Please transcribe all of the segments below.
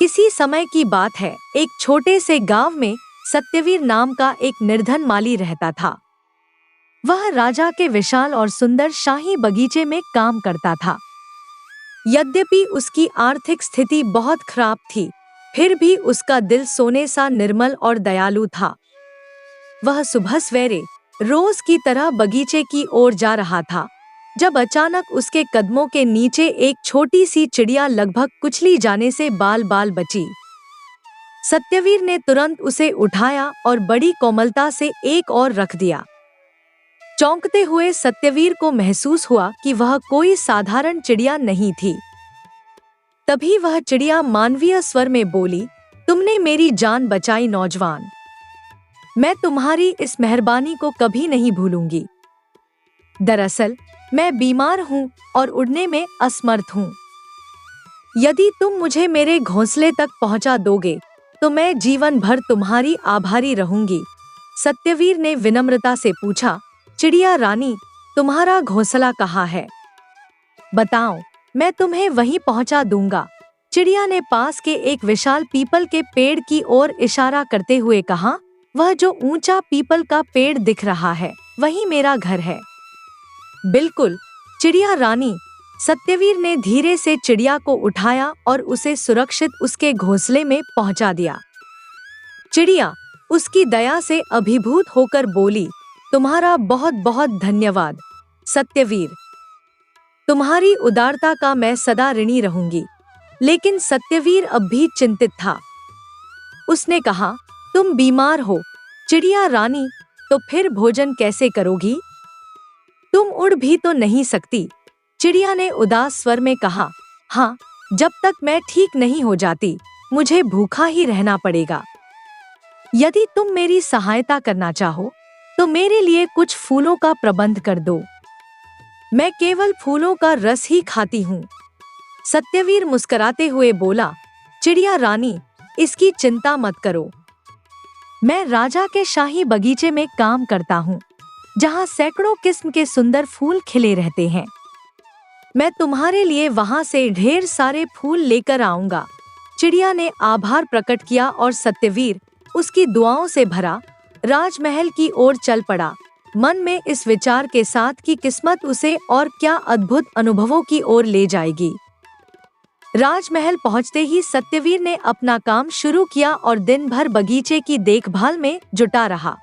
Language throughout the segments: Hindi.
इसी समय की बात है, एक छोटे से गांव में सत्यवीर नाम का एक निर्धन माली रहता था। वह राजा के विशाल और सुंदर शाही बगीचे में काम करता था। यद्यपि उसकी आर्थिक स्थिति बहुत खराब थी, फिर भी उसका दिल सोने सा निर्मल और दयालु था। वह सुबह सवेरे रोज की तरह बगीचे की ओर जा रहा था, जब अचानक उसके कदमों के नीचे एक छोटी सी चिड़िया लगभग कुचली जाने से बाल बाल बची। सत्यवीर ने तुरंत उसे उठाया और बड़ी कोमलता से एक और रख दिया। चौंकते हुए सत्यवीर को महसूस हुआ कि वह कोई साधारण चिड़िया नहीं थी। तभी वह चिड़िया मानवीय स्वर में बोली, तुमने मेरी जान बचाई नौजवान। मैं तुम्हारी इस मेहरबानी को कभी नहीं भूलूंगी। दरअसल मैं बीमार हूँ और उड़ने में असमर्थ हूँ। यदि तुम मुझे मेरे घोंसले तक पहुँचा दोगे तो मैं जीवन भर तुम्हारी आभारी रहूंगी। सत्यवीर ने विनम्रता से पूछा, चिड़िया रानी, तुम्हारा घोंसला कहाँ है? बताओ, मैं तुम्हें वहीं पहुँचा दूंगा। चिड़िया ने पास के एक विशाल पीपल के पेड़ की ओर इशारा करते हुए कहा, वह जो ऊंचा पीपल का पेड़ दिख रहा है, वही मेरा घर है। बिल्कुल चिड़िया रानी। सत्यवीर ने धीरे से चिड़िया को उठाया और उसे सुरक्षित उसके घोंसले में पहुंचा दिया। चिड़िया उसकी दया से अभिभूत होकर बोली, तुम्हारा बहुत बहुत धन्यवाद सत्यवीर। तुम्हारी उदारता का मैं सदा ऋणी रहूंगी। लेकिन सत्यवीर अब भी चिंतित था। उसने कहा, तुम बीमार हो चिड़िया रानी, तो फिर भोजन कैसे करोगी? तुम उड़ भी तो नहीं सकती। चिड़िया ने उदास स्वर में कहा, हाँ, जब तक मैं ठीक नहीं हो जाती मुझे भूखा ही रहना पड़ेगा। यदि तुम मेरी सहायता करना चाहो तो मेरे लिए कुछ फूलों का प्रबंध कर दो। मैं केवल फूलों का रस ही खाती हूँ। सत्यवीर मुस्कुराते हुए बोला, चिड़िया रानी, इसकी चिंता मत करो। मैं राजा के शाही बगीचे में काम करता हूँ, जहाँ सैकड़ों किस्म के सुंदर फूल खिले रहते हैं। मैं तुम्हारे लिए वहाँ से ढेर सारे फूल लेकर आऊंगा। चिड़िया ने आभार प्रकट किया और सत्यवीर उसकी दुआओं से भरा राजमहल की ओर चल पड़ा, मन में इस विचार के साथ कि किस्मत उसे और क्या अद्भुत अनुभवों की ओर ले जाएगी। राजमहल पहुंचते ही सत्यवीर ने अपना काम शुरू किया और दिन भर बगीचे की देखभाल में जुटा रहा।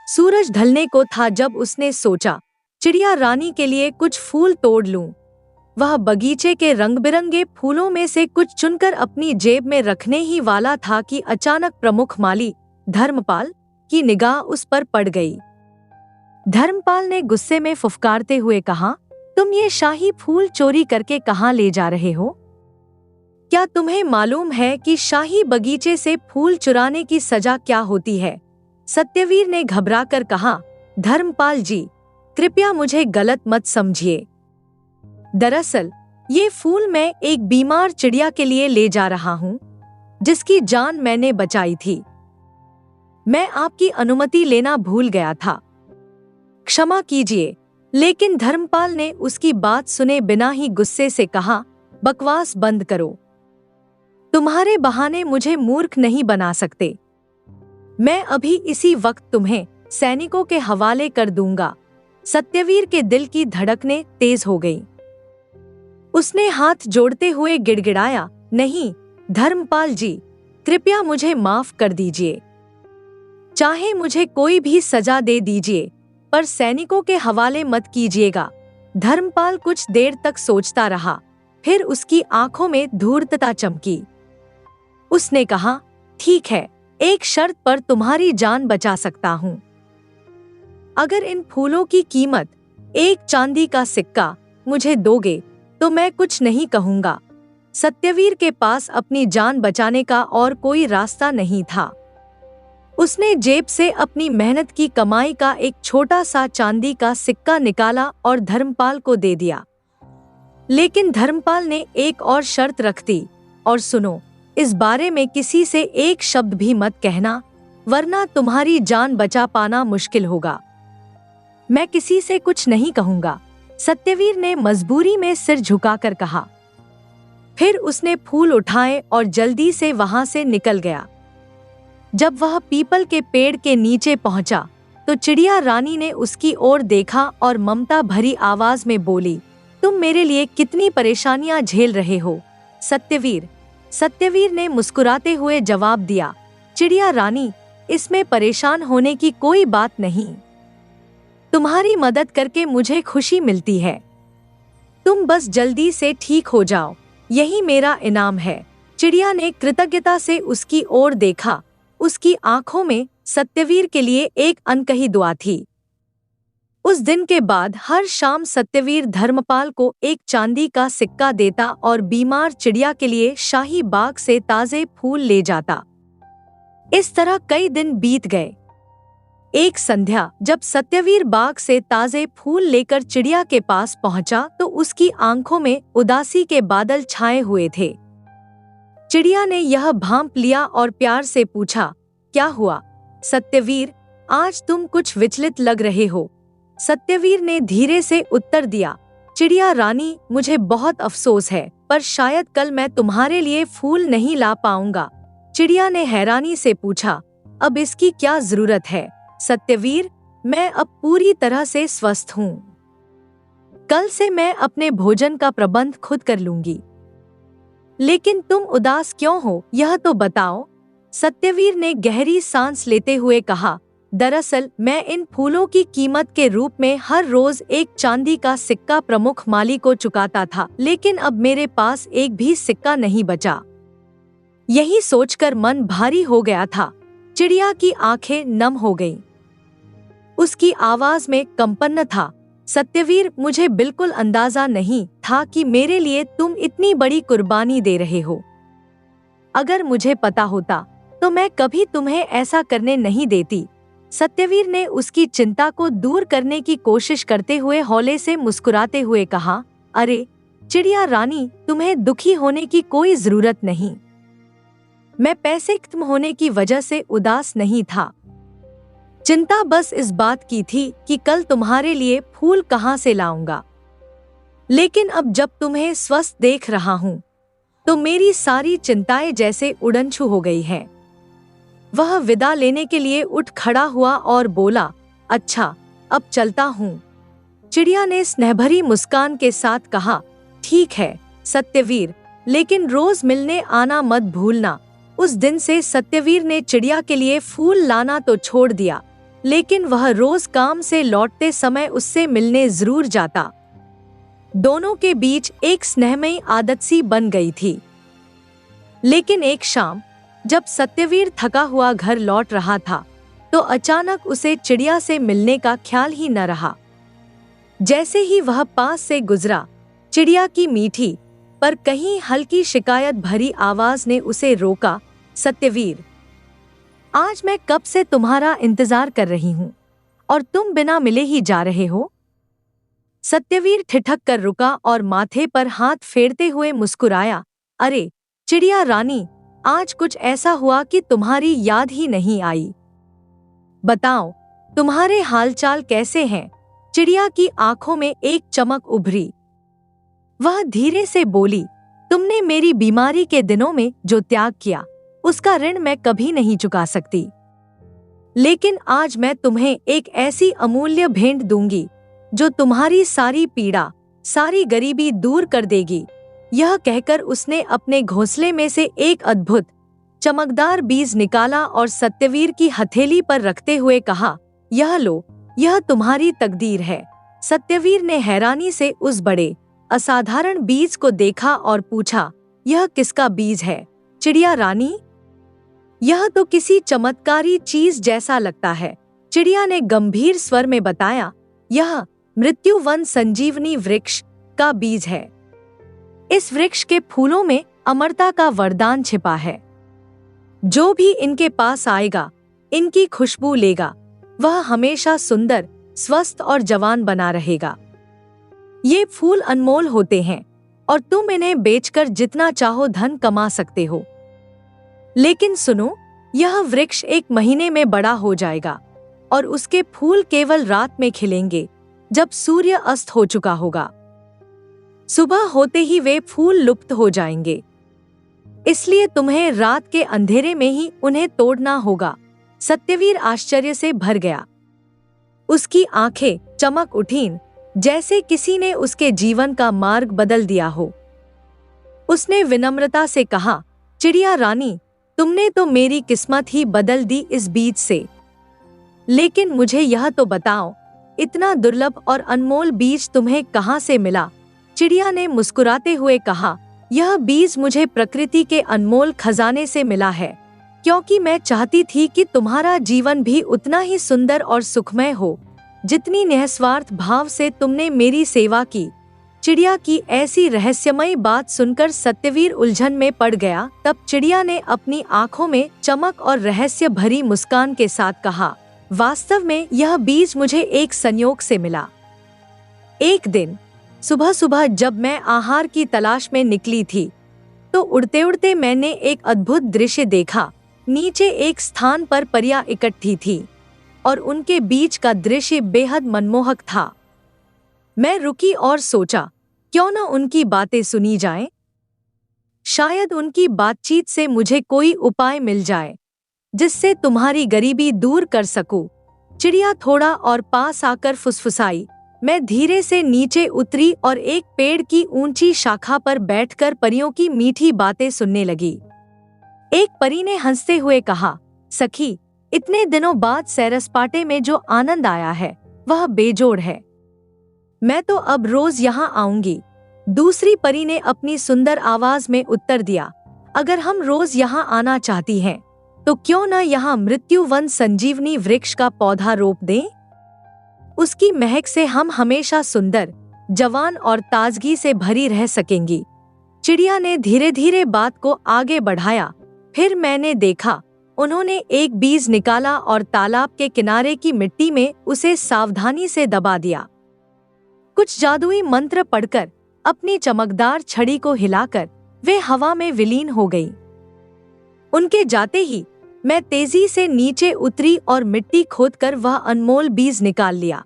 सूरज ढलने को था जब उसने सोचा, चिड़िया रानी के लिए कुछ फूल तोड़ लूं। वह बगीचे के रंग-बिरंगे फूलों में से कुछ चुनकर अपनी जेब में रखने ही वाला था कि अचानक प्रमुख माली धर्मपाल की निगाह उस पर पड़ गई। धर्मपाल ने गुस्से में फुफकारते हुए कहा, तुम ये शाही फूल चोरी करके कहाँ ले जा रहे हो? क्या तुम्हें मालूम है कि शाही बगीचे से फूल चुराने की सजा क्या होती है? सत्यवीर ने घबराकर कहा, धर्मपाल जी, कृपया मुझे गलत मत समझिए। दरअसल ये फूल मैं एक बीमार चिड़िया के लिए ले जा रहा हूँ, जिसकी जान मैंने बचाई थी। मैं आपकी अनुमति लेना भूल गया था, क्षमा कीजिए। लेकिन धर्मपाल ने उसकी बात सुने बिना ही गुस्से से कहा, बकवास बंद करो। तुम्हारे बहाने मुझे मूर्ख नहीं बना सकते। मैं अभी इसी वक्त तुम्हें सैनिकों के हवाले कर दूंगा। सत्यवीर के दिल की धड़कनें तेज हो गईं। उसने हाथ जोड़ते हुए गिड़गिड़ाया, नहीं धर्मपाल जी, कृपया मुझे माफ कर दीजिए। चाहे मुझे कोई भी सजा दे दीजिए, पर सैनिकों के हवाले मत कीजिएगा। धर्मपाल कुछ देर तक सोचता रहा, फिर उसकी आंखों में धूर्तता चमकी। उसने कहा, ठीक है, एक शर्त पर तुम्हारी जान बचा सकता हूँ। अगर इन फूलों की कीमत 1 चांदी का सिक्का मुझे दोगे तो मैं कुछ नहीं कहूँगा। सत्यवीर के पास अपनी जान बचाने का और कोई रास्ता नहीं था। उसने जेब से अपनी मेहनत की कमाई का एक छोटा सा चांदी का सिक्का निकाला और धर्मपाल को दे दिया। लेकिन धर्मपाल ने एक और शर्त रख दी, और सुनो, इस बारे में किसी से एक शब्द भी मत कहना, वरना तुम्हारी जान बचा पाना मुश्किल होगा। मैं किसी से कुछ नहीं कहूँगा, सत्यवीर ने मजबूरी में सिर झुकाकर कहा। फिर उसने फूल उठाए और जल्दी से वहां से निकल गया। जब वह पीपल के पेड़ के नीचे पहुंचा तो चिड़िया रानी ने उसकी ओर देखा और ममता भरी आवाज में बोली, तुम मेरे लिए कितनी परेशानियां झेल रहे हो सत्यवीर। सत्यवीर ने मुस्कुराते हुए जवाब दिया, चिड़िया रानी, इसमें परेशान होने की कोई बात नहीं। तुम्हारी मदद करके मुझे खुशी मिलती है। तुम बस जल्दी से ठीक हो जाओ, यही मेरा इनाम है। चिड़िया ने कृतज्ञता से उसकी ओर देखा। उसकी आंखों में सत्यवीर के लिए एक अनकही दुआ थी। उस दिन के बाद हर शाम सत्यवीर धर्मपाल को एक चांदी का सिक्का देता और बीमार चिड़िया के लिए शाही बाग से ताजे फूल ले जाता। इस तरह कई दिन बीत गए। एक संध्या जब सत्यवीर बाग से ताजे फूल लेकर चिड़िया के पास पहुंचा तो उसकी आंखों में उदासी के बादल छाए हुए थे। चिड़िया ने यह भांप लिया और प्यार से पूछा, क्या हुआ सत्यवीर, आज तुम कुछ विचलित लग रहे हो। सत्यवीर ने धीरे से उत्तर दिया, चिड़िया रानी, मुझे बहुत अफसोस है, पर शायद कल मैं तुम्हारे लिए फूल नहीं ला पाऊंगा। चिड़िया ने हैरानी से पूछा, अब इसकी क्या जरूरत है सत्यवीर, मैं अब पूरी तरह से स्वस्थ हूँ। कल से मैं अपने भोजन का प्रबंध खुद कर लूंगी। लेकिन तुम उदास क्यों हो, यह तो बताओ। सत्यवीर ने गहरी सांस लेते हुए कहा, दरअसल मैं इन फूलों की कीमत के रूप में हर रोज एक चांदी का सिक्का प्रमुख माली को चुकाता था, लेकिन अब मेरे पास एक भी सिक्का नहीं बचा। यही सोचकर मन भारी हो गया था। चिड़िया की आंखें नम हो गईं। उसकी आवाज में कंपन था, सत्यवीर, मुझे बिल्कुल अंदाजा नहीं था कि मेरे लिए तुम इतनी बड़ी कुर्बानी दे रहे हो। अगर मुझे पता होता तो मैं कभी तुम्हें ऐसा करने नहीं देती। सत्यवीर ने उसकी चिंता को दूर करने की कोशिश करते हुए हौले से मुस्कुराते हुए कहा, अरे चिड़िया रानी, तुम्हें दुखी होने की कोई जरूरत नहीं। मैं पैसे खत्म होने की वजह से उदास नहीं था। चिंता बस इस बात की थी कि कल तुम्हारे लिए फूल कहाँ से लाऊंगा। लेकिन अब जब तुम्हें स्वस्थ देख रहा हूँ तो मेरी सारी चिंताएं जैसे उड़नछू हो गई हैं। वह विदा लेने के लिए उठ खड़ा हुआ और बोला, अच्छा अब चलता हूँ। चिड़िया ने स्नेहभरी मुस्कान के साथ कहा, ठीक है सत्यवीर, लेकिन रोज मिलने आना मत भूलना। उस दिन से सत्यवीर ने चिड़िया के लिए फूल लाना तो छोड़ दिया, लेकिन वह रोज काम से लौटते समय उससे मिलने जरूर जाता। दोनों के बीच एक स्नेहमयी आदत सी बन गई थी। लेकिन एक शाम जब सत्यवीर थका हुआ घर लौट रहा था तो अचानक उसे चिड़िया से मिलने का ख्याल ही न रहा। जैसे ही वह पास से गुजरा, चिड़िया की मीठी पर कहीं हल्की शिकायत भरी आवाज ने उसे रोका, सत्यवीर, आज मैं कब से तुम्हारा इंतजार कर रही हूँ और तुम बिना मिले ही जा रहे हो। सत्यवीर ठिठक कर रुका और माथे पर हाथ फेरते हुए मुस्कुराया, अरे चिड़िया रानी, आज कुछ ऐसा हुआ कि तुम्हारी याद ही नहीं आई। बताओ तुम्हारे हालचाल कैसे हैं? चिड़िया की आंखों में एक चमक उभरी। वह धीरे से बोली, तुमने मेरी बीमारी के दिनों में जो त्याग किया उसका ऋण मैं कभी नहीं चुका सकती। लेकिन आज मैं तुम्हें एक ऐसी अमूल्य भेंट दूंगी जो तुम्हारी सारी पीड़ा, सारी गरीबी दूर कर देगी। यह कहकर उसने अपने घोंसले में से एक अद्भुत चमकदार बीज निकाला और सत्यवीर की हथेली पर रखते हुए कहा, यह लो, यह तुम्हारी तकदीर है। सत्यवीर ने हैरानी से उस बड़े असाधारण बीज को देखा और पूछा, यह किसका बीज है चिड़िया रानी? यह तो किसी चमत्कारी चीज जैसा लगता है। चिड़िया ने गंभीर स्वर में बताया, यह मृत्युवन संजीवनी वृक्ष का बीज है। इस वृक्ष के फूलों में अमरता का वरदान छिपा है। जो भी इनके पास आएगा, इनकी खुशबू लेगा, वह हमेशा सुंदर, स्वस्थ और जवान बना रहेगा। ये फूल अनमोल होते हैं और तुम इन्हें बेचकर जितना चाहो धन कमा सकते हो। लेकिन सुनो, यह वृक्ष 1 महीने में बड़ा हो जाएगा और उसके फूल केवल रात में खिलेंगे, जब सूर्य अस्त हो चुका होगा। सुबह होते ही वे फूल लुप्त हो जाएंगे, इसलिए तुम्हें रात के अंधेरे में ही उन्हें तोड़ना होगा। सत्यवीर आश्चर्य से भर गया। उसकी आंखें चमक उठीं, जैसे किसी ने उसके जीवन का मार्ग बदल दिया हो। उसने विनम्रता से कहा, चिड़िया रानी, तुमने तो मेरी किस्मत ही बदल दी इस बीज से। लेकिन मुझे यह तो बताओ, इतना दुर्लभ और अनमोल बीज तुम्हें कहाँ से मिला? चिड़िया ने मुस्कुराते हुए कहा, यह बीज मुझे प्रकृति के अनमोल खजाने से मिला है, क्योंकि मैं चाहती थी कि तुम्हारा जीवन भी उतना ही सुंदर और सुखमय हो जितनी निस्वार्थ भाव से तुमने मेरी सेवा की। चिड़िया की ऐसी रहस्यमयी बात सुनकर सत्यवीर उलझन में पड़ गया। तब चिड़िया ने अपनी आंखों में चमक और रहस्य भरी मुस्कान के साथ कहा, वास्तव में यह बीज मुझे एक संयोग से मिला। एक दिन सुबह सुबह जब मैं आहार की तलाश में निकली थी, तो उड़ते उड़ते मैंने एक अद्भुत दृश्य देखा। नीचे एक स्थान पर परियां इकट्ठी थी और उनके बीच का दृश्य बेहद मनमोहक था। मैं रुकी और सोचा, क्यों न उनकी बातें सुनी जाएं? शायद उनकी बातचीत से मुझे कोई उपाय मिल जाए जिससे तुम्हारी गरीबी दूर कर सकूं। चिड़िया थोड़ा और पास आकर फुसफुसाई। मैं धीरे से नीचे उतरी और एक पेड़ की ऊंची शाखा पर बैठकर परियों की मीठी बातें सुनने लगी। एक परी ने हंसते हुए कहा, सखी, इतने दिनों बाद सैर-सपाटे में जो आनंद आया है वह बेजोड़ है। मैं तो अब रोज यहाँ आऊंगी। दूसरी परी ने अपनी सुंदर आवाज में उत्तर दिया, अगर हम रोज यहाँ आना चाहती हैं, तो क्यों न यहाँ मृत्युवन संजीवनी वृक्ष का पौधा रोप दें? उसकी महक से हम हमेशा सुंदर, जवान और ताजगी से भरी रह सकेंगी। चिड़िया ने धीरे धीरे बात को आगे बढ़ाया। फिर मैंने देखा, उन्होंने एक बीज निकाला और तालाब के किनारे की मिट्टी में उसे सावधानी से दबा दिया। कुछ जादुई मंत्र पढ़कर अपनी चमकदार छड़ी को हिलाकर वे हवा में विलीन हो गई। उनके जाते ही मैं तेजी से नीचे उतरी और मिट्टी खोदकर वह अनमोल बीज निकाल लिया।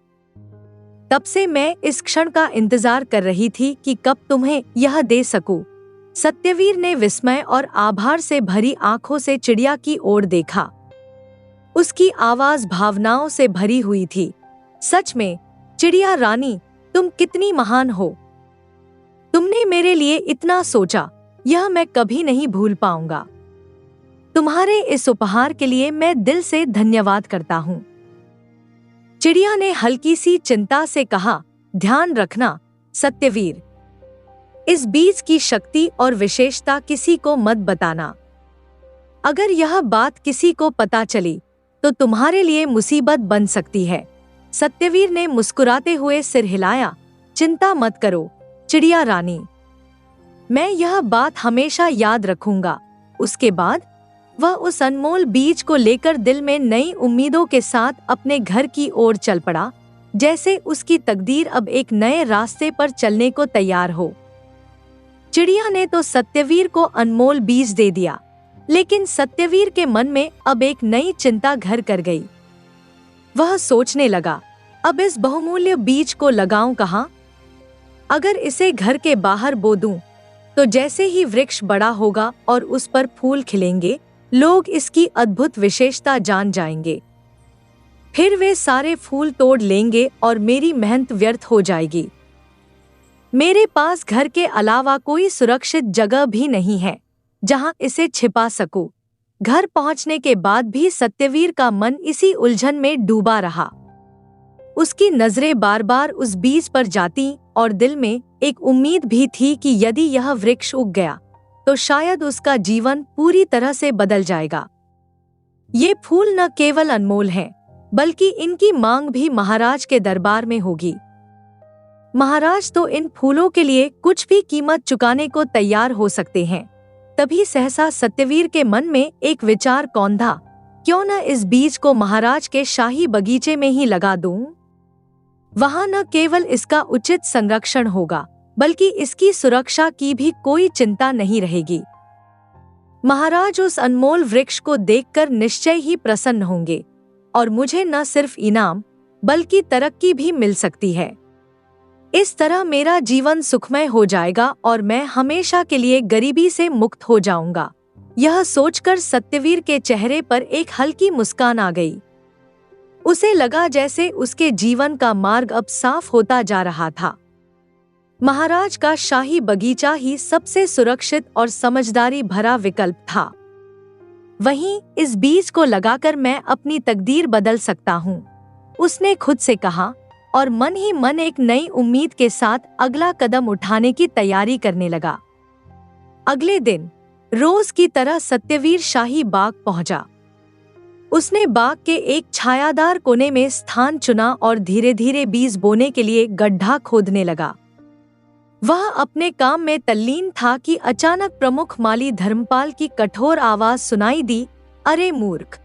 तब से मैं इस क्षण का इंतजार कर रही थी कि कब तुम्हें यह दे सकूं। सत्यवीर ने विस्मय और आभार से भरी आंखों से चिड़िया की ओर देखा। उसकी आवाज भावनाओं से भरी हुई थी। सच में, चिड़िया रानी, तुम कितनी महान हो। तुमने मेरे लिए इतना सोचा, यह मैं कभी नहीं भूल पाऊंगा। तुम्हारे इस उपहार के लिए मैं दिल से धन्यवाद करता हूँ। चिड़िया ने हल्की सी चिंता से कहा, ध्यान रखना सत्यवीर, इस बीज की शक्ति और विशेषता किसी को मत बताना। अगर यह बात किसी को पता चली तो तुम्हारे लिए मुसीबत बन सकती है। सत्यवीर ने मुस्कुराते हुए सिर हिलाया, चिंता मत करो चिड़िया रानी, मैं यह बात हमेशा याद रखूंगा। उसके बाद वह उस अनमोल बीज को लेकर दिल में नई उम्मीदों के साथ अपने घर की ओर चल पड़ा, जैसे उसकी तकदीर अब एक नए रास्ते पर चलने को तैयार हो। चिड़िया ने तो सत्यवीर को अनमोल बीज दे दिया, लेकिन सत्यवीर के मन में अब एक नई चिंता घर कर गई। वह सोचने लगा, अब इस बहुमूल्य बीज को लगाऊं कहाँ? अगर इसे घर के बाहर बो दूं, तो जैसे ही वृक्ष बड़ा होगा और उस पर फूल खिलेंगे, लोग इसकी अद्भुत विशेषता जान जाएंगे। फिर वे सारे फूल तोड़ लेंगे और मेरी मेहनत व्यर्थ हो जाएगी। मेरे पास घर के अलावा कोई सुरक्षित जगह भी नहीं है जहां इसे छिपा सकूं। घर पहुंचने के बाद भी सत्यवीर का मन इसी उलझन में डूबा रहा। उसकी नजरें बार बार उस बीज पर जाती और दिल में एक उम्मीद भी थी कि यदि यह वृक्ष उग गया तो शायद उसका जीवन पूरी तरह से बदल जाएगा। ये फूल न केवल अनमोल हैं, बल्कि इनकी मांग भी महाराज के दरबार में होगी। महाराज तो इन फूलों के लिए कुछ भी कीमत चुकाने को तैयार हो सकते हैं। तभी सहसा सत्यवीर के मन में एक विचार कौंधा, क्यों न इस बीज को महाराज के शाही बगीचे में ही लगा दूं? वहां न केवल इसका उचित संरक्षण होगा, बल्कि इसकी सुरक्षा की भी कोई चिंता नहीं रहेगी। महाराज उस अनमोल वृक्ष को देखकर निश्चय ही प्रसन्न होंगे और मुझे न सिर्फ इनाम बल्कि तरक्की भी मिल सकती है। इस तरह मेरा जीवन सुखमय हो जाएगा और मैं हमेशा के लिए गरीबी से मुक्त हो जाऊंगा। यह सोचकर सत्यवीर के चेहरे पर एक हल्की मुस्कान आ गई। उसे लगा जैसे उसके जीवन का मार्ग अब साफ होता जा रहा था। महाराज का शाही बगीचा ही सबसे सुरक्षित और समझदारी भरा विकल्प था। वहीं इस बीज को लगाकर मैं अपनी तकदीर बदल सकता हूँ, उसने खुद से कहा और मन ही मन एक नई उम्मीद के साथ अगला कदम उठाने की तैयारी करने लगा। अगले दिन रोज की तरह सत्यवीर शाही बाग पहुंचा। उसने बाग के एक छायादार कोने में स्थान चुना और धीरे धीरे बीज बोने के लिए गड्ढा खोदने लगा। वह अपने काम में तल्लीन था कि अचानक प्रमुख माली धर्मपाल की कठोर आवाज सुनाई दी, अरे मूर्ख,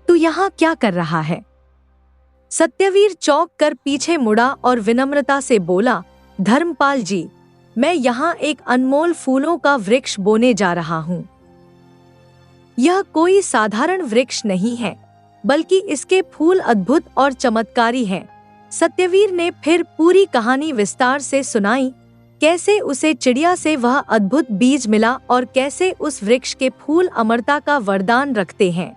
तू यहाँ क्या कर रहा है? सत्यवीर चौंक कर पीछे मुड़ा और विनम्रता से बोला, धर्मपाल जी, मैं यहाँ एक अनमोल फूलों का वृक्ष बोने जा रहा हूँ। यह कोई साधारण वृक्ष नहीं है, बल्कि इसके फूल अद्भुत और चमत्कारी हैं। सत्यवीर ने फिर पूरी कहानी विस्तार से सुनाई, कैसे उसे चिड़िया से वह अद्भुत बीज मिला और कैसे उस वृक्ष के फूल अमरता का वरदान रखते हैं।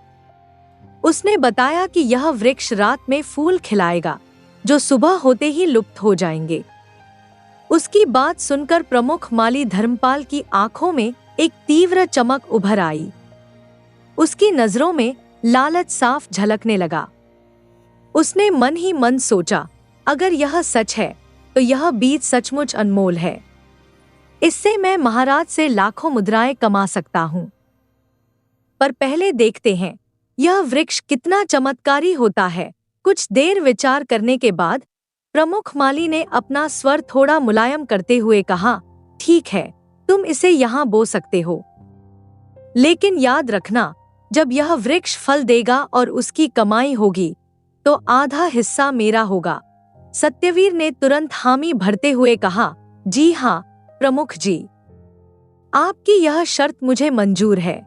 उसने बताया कि यह वृक्ष रात में फूल खिलाएगा, जो सुबह होते ही लुप्त हो जाएंगे। उसकी बात सुनकर प्रमुख माली धर्मपाल की आंखों में एक तीव्र चमक उभर आई। उसकी नजरों में लालच साफ झलकने लगा। उसने मन ही मन सोचा, अगर यह सच है तो यह बीज सचमुच अनमोल है। इससे मैं महाराज से लाखों मुद्राएं कमा सकता हूँ। पर पहले देखते हैं यह वृक्ष कितना चमत्कारी होता है। कुछ देर विचार करने के बाद प्रमुख माली ने अपना स्वर थोड़ा मुलायम करते हुए कहा, ठीक है, तुम इसे यहाँ बो सकते हो, लेकिन याद रखना, जब यह वृक्ष फल देगा और उसकी कमाई होगी तो आधा हिस्सा मेरा होगा। सत्यवीर ने तुरंत हामी भरते हुए कहा, जी हाँ प्रमुख जी, आपकी यह शर्त मुझे मंजूर है।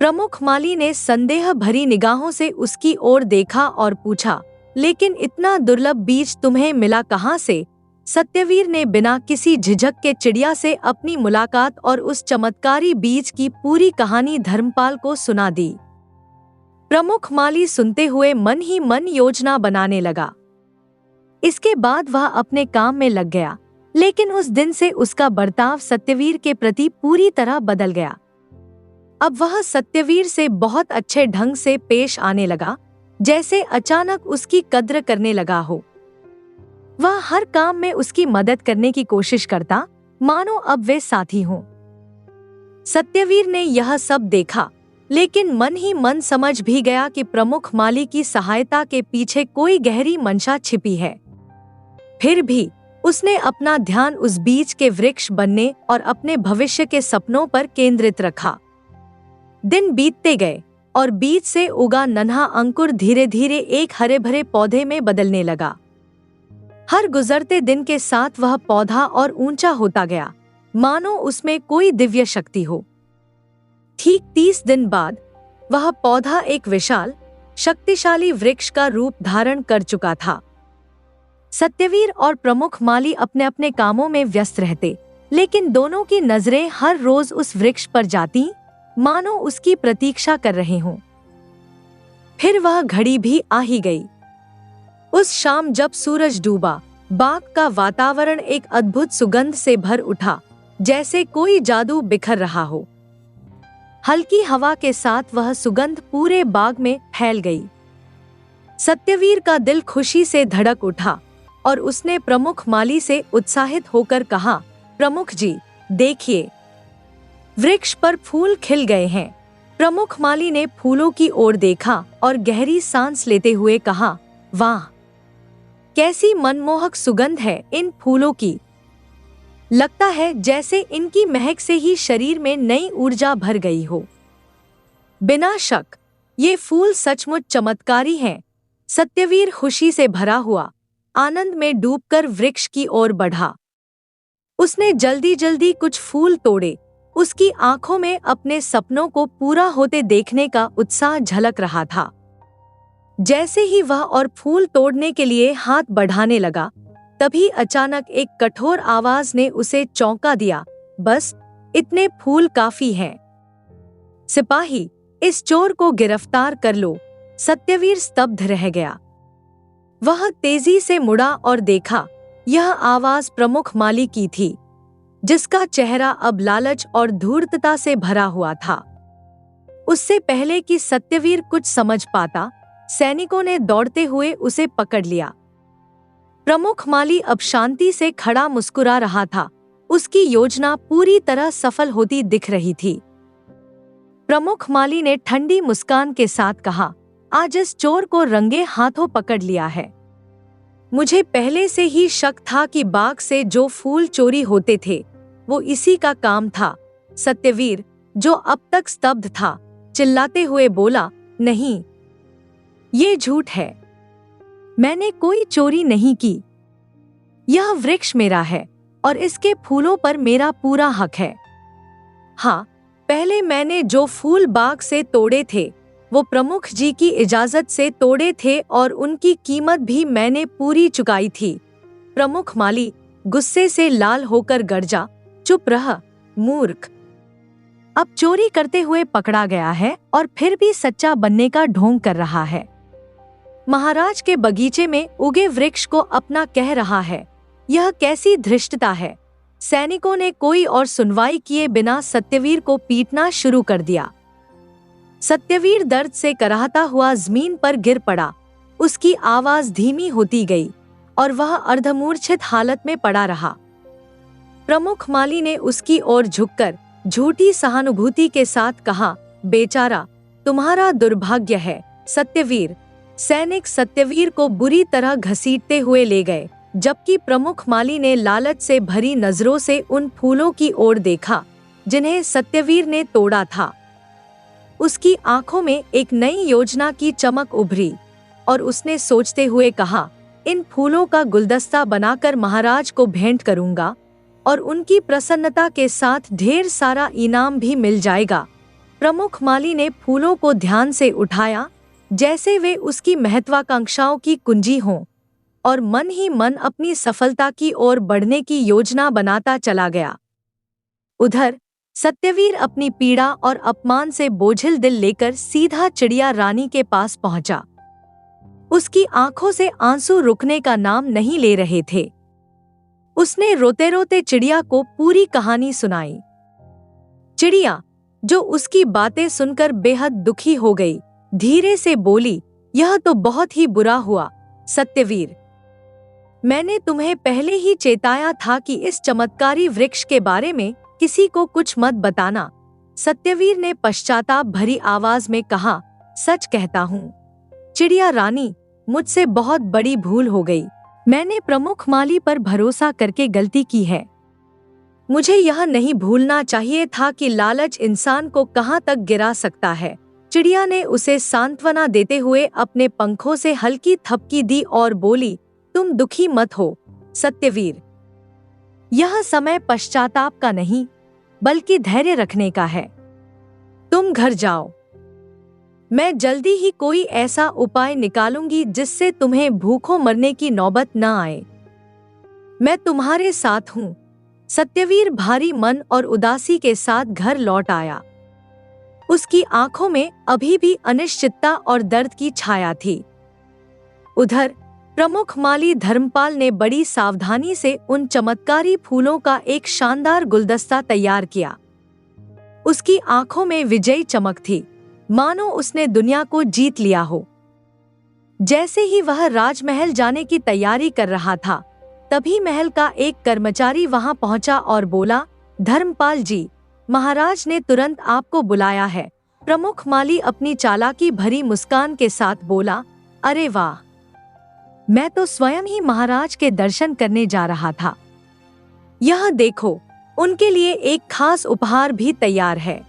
प्रमुख माली ने संदेह भरी निगाहों से उसकी ओर देखा और पूछा, लेकिन इतना दुर्लभ बीज तुम्हें मिला कहाँ से? सत्यवीर ने बिना किसी झिझक के चिड़िया से अपनी मुलाकात और उस चमत्कारी बीज की पूरी कहानी धर्मपाल को सुना दी। प्रमुख माली सुनते हुए मन ही मन योजना बनाने लगा। इसके बाद वह अपने काम में लग गया, लेकिन उस दिन से उसका बर्ताव सत्यवीर के प्रति पूरी तरह बदल गया। अब वह सत्यवीर से बहुत अच्छे ढंग से पेश आने लगा, जैसे अचानक उसकी कद्र करने लगा हो। वह हर काम में उसकी मदद करने की कोशिश करता, मानो अब वे साथी हों। सत्यवीर ने यह सब देखा, लेकिन मन ही मन समझ भी गया कि प्रमुख माली की सहायता के पीछे कोई गहरी मंशा छिपी है। फिर भी उसने अपना ध्यान उस बीज के वृक्ष बनने और अपने भविष्य के सपनों पर केंद्रित रखा। दिन बीतते गए और बीज से उगा नन्हा अंकुर धीरे धीरे एक हरे भरे पौधे में बदलने लगा। हर गुजरते दिन के साथ वह पौधा और ऊंचा होता गया, मानो उसमें कोई दिव्य शक्ति हो। ठीक 30 दिन बाद वह पौधा एक विशाल, शक्तिशाली वृक्ष का रूप धारण कर चुका था। सत्यवीर और प्रमुख माली अपने अपने कामों में व्यस्त रहते, लेकिन दोनों की नजरें हर रोज उस वृक्ष पर जाती, मानो उसकी प्रतीक्षा कर रहे हों। फिर वह घड़ी भी आ ही गई। उस शाम जब सूरज डूबा, बाग का वातावरण एक अद्भुत सुगंध से भर उठा, जैसे कोई जादू बिखर रहा हो। हल्की हवा के साथ वह सुगंध पूरे बाग में फैल गई। सत्यवीर का दिल खुशी से धड़क उठा और उसने प्रमुख माली से उत्साहित होकर कहा, प्रमुख जी, देखिए, वृक्ष पर फूल खिल गए हैं। प्रमुख माली ने फूलों की ओर देखा और गहरी सांस लेते हुए कहा, वाह, कैसी मनमोहक सुगंध है इन फूलों की। लगता है जैसे इनकी महक से ही शरीर में नई ऊर्जा भर गई हो। बिना शक, ये फूल सचमुच चमत्कारी हैं। सत्यवीर खुशी से भरा हुआ, आनंद में डूबकर वृक्ष की ओर बढ़ा। उसने जल्दी जल्दी कुछ फूल तोड़े। उसकी आंखों में अपने सपनों को पूरा होते देखने का उत्साह झलक रहा था। जैसे ही वह और फूल तोड़ने के लिए हाथ बढ़ाने लगा, तभी अचानक एक कठोर आवाज ने उसे चौंका दिया, बस इतने फूल काफी हैं। सिपाही, इस चोर को गिरफ्तार कर लो। सत्यवीर स्तब्ध रह गया। वह तेजी से मुड़ा और देखा, यह आवाज प्रमुख माली की थी, जिसका चेहरा अब लालच और धूर्तता से भरा हुआ था। उससे पहले कि सत्यवीर कुछ समझ पाता, सैनिकों ने दौड़ते हुए उसे पकड़ लिया। प्रमुख माली अब शांति से खड़ा मुस्कुरा रहा था। उसकी योजना पूरी तरह सफल होती दिख रही थी। प्रमुख माली ने ठंडी मुस्कान के साथ कहा, आज इस चोर को रंगे हाथों पकड़ लिया है। मुझे पहले से ही शक था कि बाग से जो फूल चोरी होते थे वो इसी का काम था। सत्यवीर, जो अब तक स्तब्ध था, चिल्लाते हुए बोला, नहीं, ये झूठ है। मैंने कोई चोरी नहीं की। यह वृक्ष मेरा है और इसके फूलों पर मेरा पूरा हक है। हाँ, पहले मैंने जो फूल बाग से तोड़े थे वो प्रमुख जी की इजाजत से तोड़े थे और उनकी कीमत भी मैंने पूरी चुकाई थी। प्रमुख माली गुस्से से लाल होकर गर्जा, चुप रह मूर्ख। अब चोरी करते हुए पकड़ा गया है और फिर भी सच्चा बनने का ढोंग कर रहा है। महाराज के बगीचे में उगे वृक्ष को अपना कह रहा है, यह कैसी धृष्टता है। सैनिकों ने कोई और सुनवाई किए बिना सत्यवीर को पीटना शुरू कर दिया। सत्यवीर दर्द से कराहता हुआ जमीन पर गिर पड़ा। उसकी आवाज धीमी होती गई और वह अर्धमूर्छित हालत में पड़ा रहा। प्रमुख माली ने उसकी ओर झुककर झूठी सहानुभूति के साथ कहा, बेचारा, तुम्हारा दुर्भाग्य है। सत्यवीर। सैनिक सत्यवीर को बुरी तरह घसीटते हुए ले गए, जबकि प्रमुख माली ने लालच से भरी नजरों से उन फूलों की ओर देखा जिन्हें सत्यवीर ने तोड़ा था। उसकी आंखों में एक नई योजना की चमक उभरी और उसने सोचते हुए कहा, इन फूलों का गुलदस्ता बनाकर महाराज को भेंट करूंगा और उनकी प्रसन्नता के साथ ढेर सारा इनाम भी मिल जाएगा। प्रमुख माली ने फूलों को ध्यान से उठाया, जैसे वे उसकी महत्वाकांक्षाओं की कुंजी हों, और मन ही मन अपनी सफलता की ओर बढ़ने की योजना बनाता चला गया। उधर सत्यवीर अपनी पीड़ा और अपमान से बोझिल दिल लेकर सीधा चिड़िया रानी के पास पहुंचा। उसकी आंखों से आंसू रुकने का नाम नहीं ले रहे थे। उसने रोते रोते चिड़िया को पूरी कहानी सुनाई। चिड़िया, जो उसकी बातें सुनकर बेहद दुखी हो गई, धीरे से बोली, यह तो बहुत ही बुरा हुआ सत्यवीर। मैंने तुम्हें पहले ही चेताया था कि इस चमत्कारी वृक्ष के बारे में किसी को कुछ मत बताना। सत्यवीर ने पश्चाताप भरी आवाज में कहा, सच कहता हूँ चिड़िया रानी, मुझसे बहुत बड़ी भूल हो गई। मैंने प्रमुख माली पर भरोसा करके गलती की है। मुझे यह नहीं भूलना चाहिए था कि लालच इंसान को कहाँ तक गिरा सकता है। चिड़िया ने उसे सांत्वना देते हुए अपने पंखों से हल्की थपकी दी और बोली, तुम दुखी मत हो सत्यवीर। यह समय पश्चाताप का नहीं, बल्कि धैर्य रखने का है। तुम घर जाओ। मैं जल्दी ही कोई ऐसा उपाय निकालूंगी जिससे तुम्हें भूखों मरने की नौबत न आए। मैं तुम्हारे साथ हूँ। सत्यवीर भारी मन और उदासी के साथ घर लौट आया। उसकी आंखों में अभी भी अनिश्चितता और दर्द की छाया थी। उधर प्रमुख माली धर्मपाल ने बड़ी सावधानी से उन चमत्कारी फूलों का एक शानदार गुलदस्ता तैयार किया। उसकी आंखों में विजयी चमक थी, मानो उसने दुनिया को जीत लिया हो। जैसे ही वह राजमहल जाने की तैयारी कर रहा था, तभी महल का एक कर्मचारी वहां पहुंचा और बोला, धर्मपाल जी, महाराज ने तुरंत आपको बुलाया है। प्रमुख माली अपनी चालाकी भरी मुस्कान के साथ बोला, अरे वाह, मैं तो स्वयं ही महाराज के दर्शन करने जा रहा था। यह देखो, उनके लिए एक खास उपहार भी तैयार है।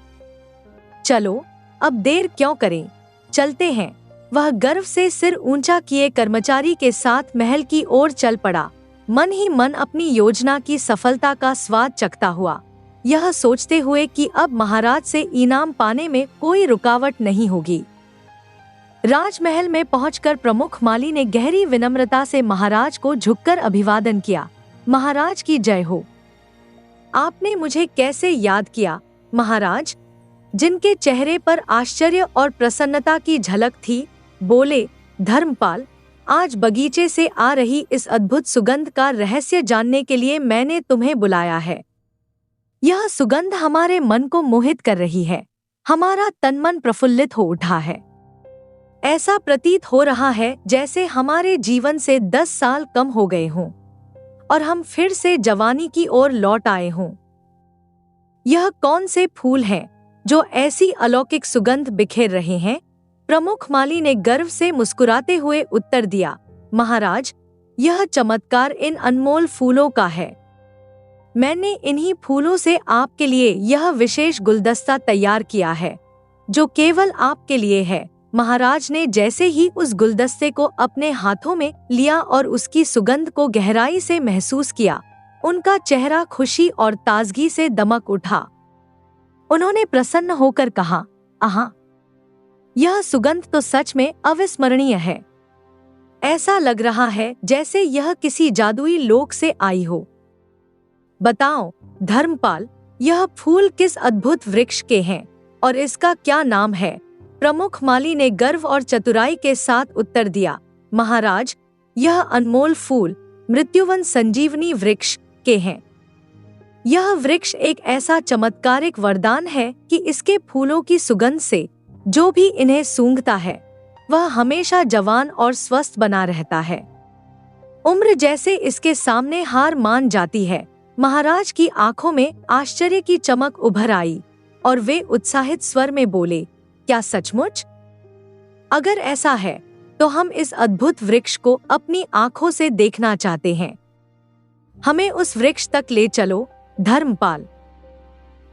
चलो, अब देर क्यों करें, चलते हैं। वह गर्व से सिर ऊंचा किए कर्मचारी के साथ महल की ओर चल पड़ा, मन ही मन अपनी योजना की सफलता का स्वाद चखता हुआ, यह सोचते हुए कि अब महाराज से इनाम पाने में कोई रुकावट नहीं होगी। राजमहल में पहुंचकर प्रमुख माली ने गहरी विनम्रता से महाराज को झुककर अभिवादन किया। महाराज की जय हो। आपने मुझे कैसे याद किया महाराज? जिनके चेहरे पर आश्चर्य और प्रसन्नता की झलक थी, बोले धर्मपाल, आज बगीचे से आ रही इस अद्भुत सुगंध का रहस्य जानने के लिए मैंने तुम्हें बुलाया है। यह सुगंध हमारे मन को मोहित कर रही है। हमारा तन मन प्रफुल्लित हो उठा है। ऐसा प्रतीत हो रहा है जैसे हमारे जीवन से 10 साल कम हो गए हों और हम फिर से जवानी की ओर लौट आए हों। यह कौन से फूल हैं जो ऐसी अलौकिक सुगंध बिखेर रहे हैं? प्रमुख माली ने गर्व से मुस्कुराते हुए उत्तर दिया, महाराज, यह चमत्कार इन अनमोल फूलों का है। मैंने इन्हीं फूलों से आपके लिए यह विशेष गुलदस्ता तैयार किया है, जो केवल आपके लिए है। महाराज ने जैसे ही उस गुलदस्ते को अपने हाथों में लिया और उसकी सुगंध को गहराई से महसूस किया, उनका चेहरा खुशी और ताजगी से दमक उठा। उन्होंने प्रसन्न होकर कहा, आहा, यह सुगंध तो सच में अविस्मरणीय है। ऐसा लग रहा है जैसे यह किसी जादुई लोक से आई हो। बताओ धर्मपाल, यह फूल किस अद्भुत वृक्ष के हैं और इसका क्या नाम है? प्रमुख माली ने गर्व और चतुराई के साथ उत्तर दिया, महाराज, यह अनमोल फूल मृत्युवन संजीवनी वृक्ष के हैं। यह वृक्ष एक ऐसा चमत्कारिक वरदान है कि इसके फूलों की सुगंध से जो भी इन्हें सूंघता है वह हमेशा जवान और स्वस्थ बना रहता है। उम्र जैसे इसके सामने हार मान जाती है। महाराज की आंखों में आश्चर्य की चमक उभर आई और वे उत्साहित स्वर में बोले, क्या सचमुच? अगर ऐसा है तो हम इस अद्भुत वृक्ष को अपनी आंखों से देखना चाहते हैं। हमें उस वृक्ष तक ले चलो धर्मपाल।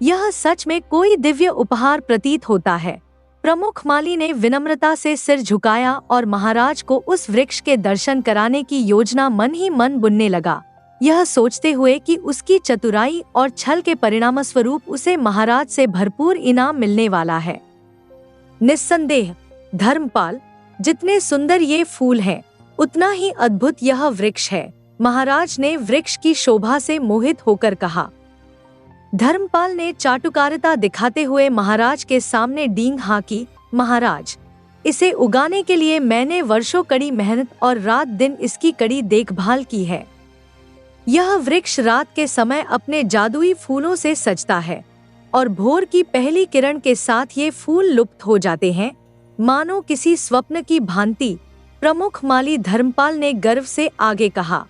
यह सच में कोई दिव्य उपहार प्रतीत होता है। प्रमुख माली ने विनम्रता से सिर झुकाया और महाराज को उस वृक्ष के दर्शन कराने की योजना मन ही मन बुनने लगा, यह सोचते हुए कि उसकी चतुराई और छल के परिणामस्वरूप उसे महाराज से भरपूर इनाम मिलने वाला है। निस्संदेह धर्मपाल, जितने सुंदर ये फूल हैं, उतना ही अद्भुत यह वृक्ष है। महाराज ने वृक्ष की शोभा से मोहित होकर कहा। धर्मपाल ने चाटुकारिता दिखाते हुए महाराज के सामने डींग हाँकी, महाराज, इसे उगाने के लिए मैंने वर्षों कड़ी मेहनत और रात दिन इसकी कड़ी देखभाल की है। यह वृक्ष रात के समय अपने जादुई फूलों से सजता है और भोर की पहली किरण के साथ ये फूल लुप्त हो जाते हैं, मानो किसी स्वप्न की भांति। प्रमुख माली धर्मपाल ने गर्व से आगे कहा।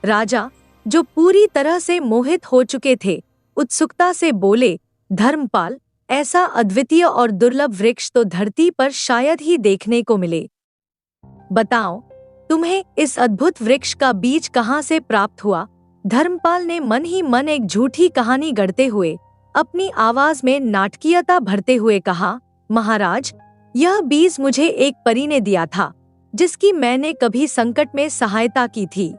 राजा, जो पूरी तरह से मोहित हो चुके थे, उत्सुकता से बोले, धर्मपाल, ऐसा अद्वितीय और दुर्लभ वृक्ष तो धरती पर शायद ही देखने को मिले। बताओ, तुम्हें इस अद्भुत वृक्ष का बीज कहाँ से प्राप्त हुआ? धर्मपाल ने मन ही मन एक झूठी कहानी गढ़ते हुए अपनी आवाज में नाटकीयता भरते हुए कहा, महाराज, यह बीज मुझे एक परी ने दिया था, जिसकी मैंने कभी संकट में सहायता की थी।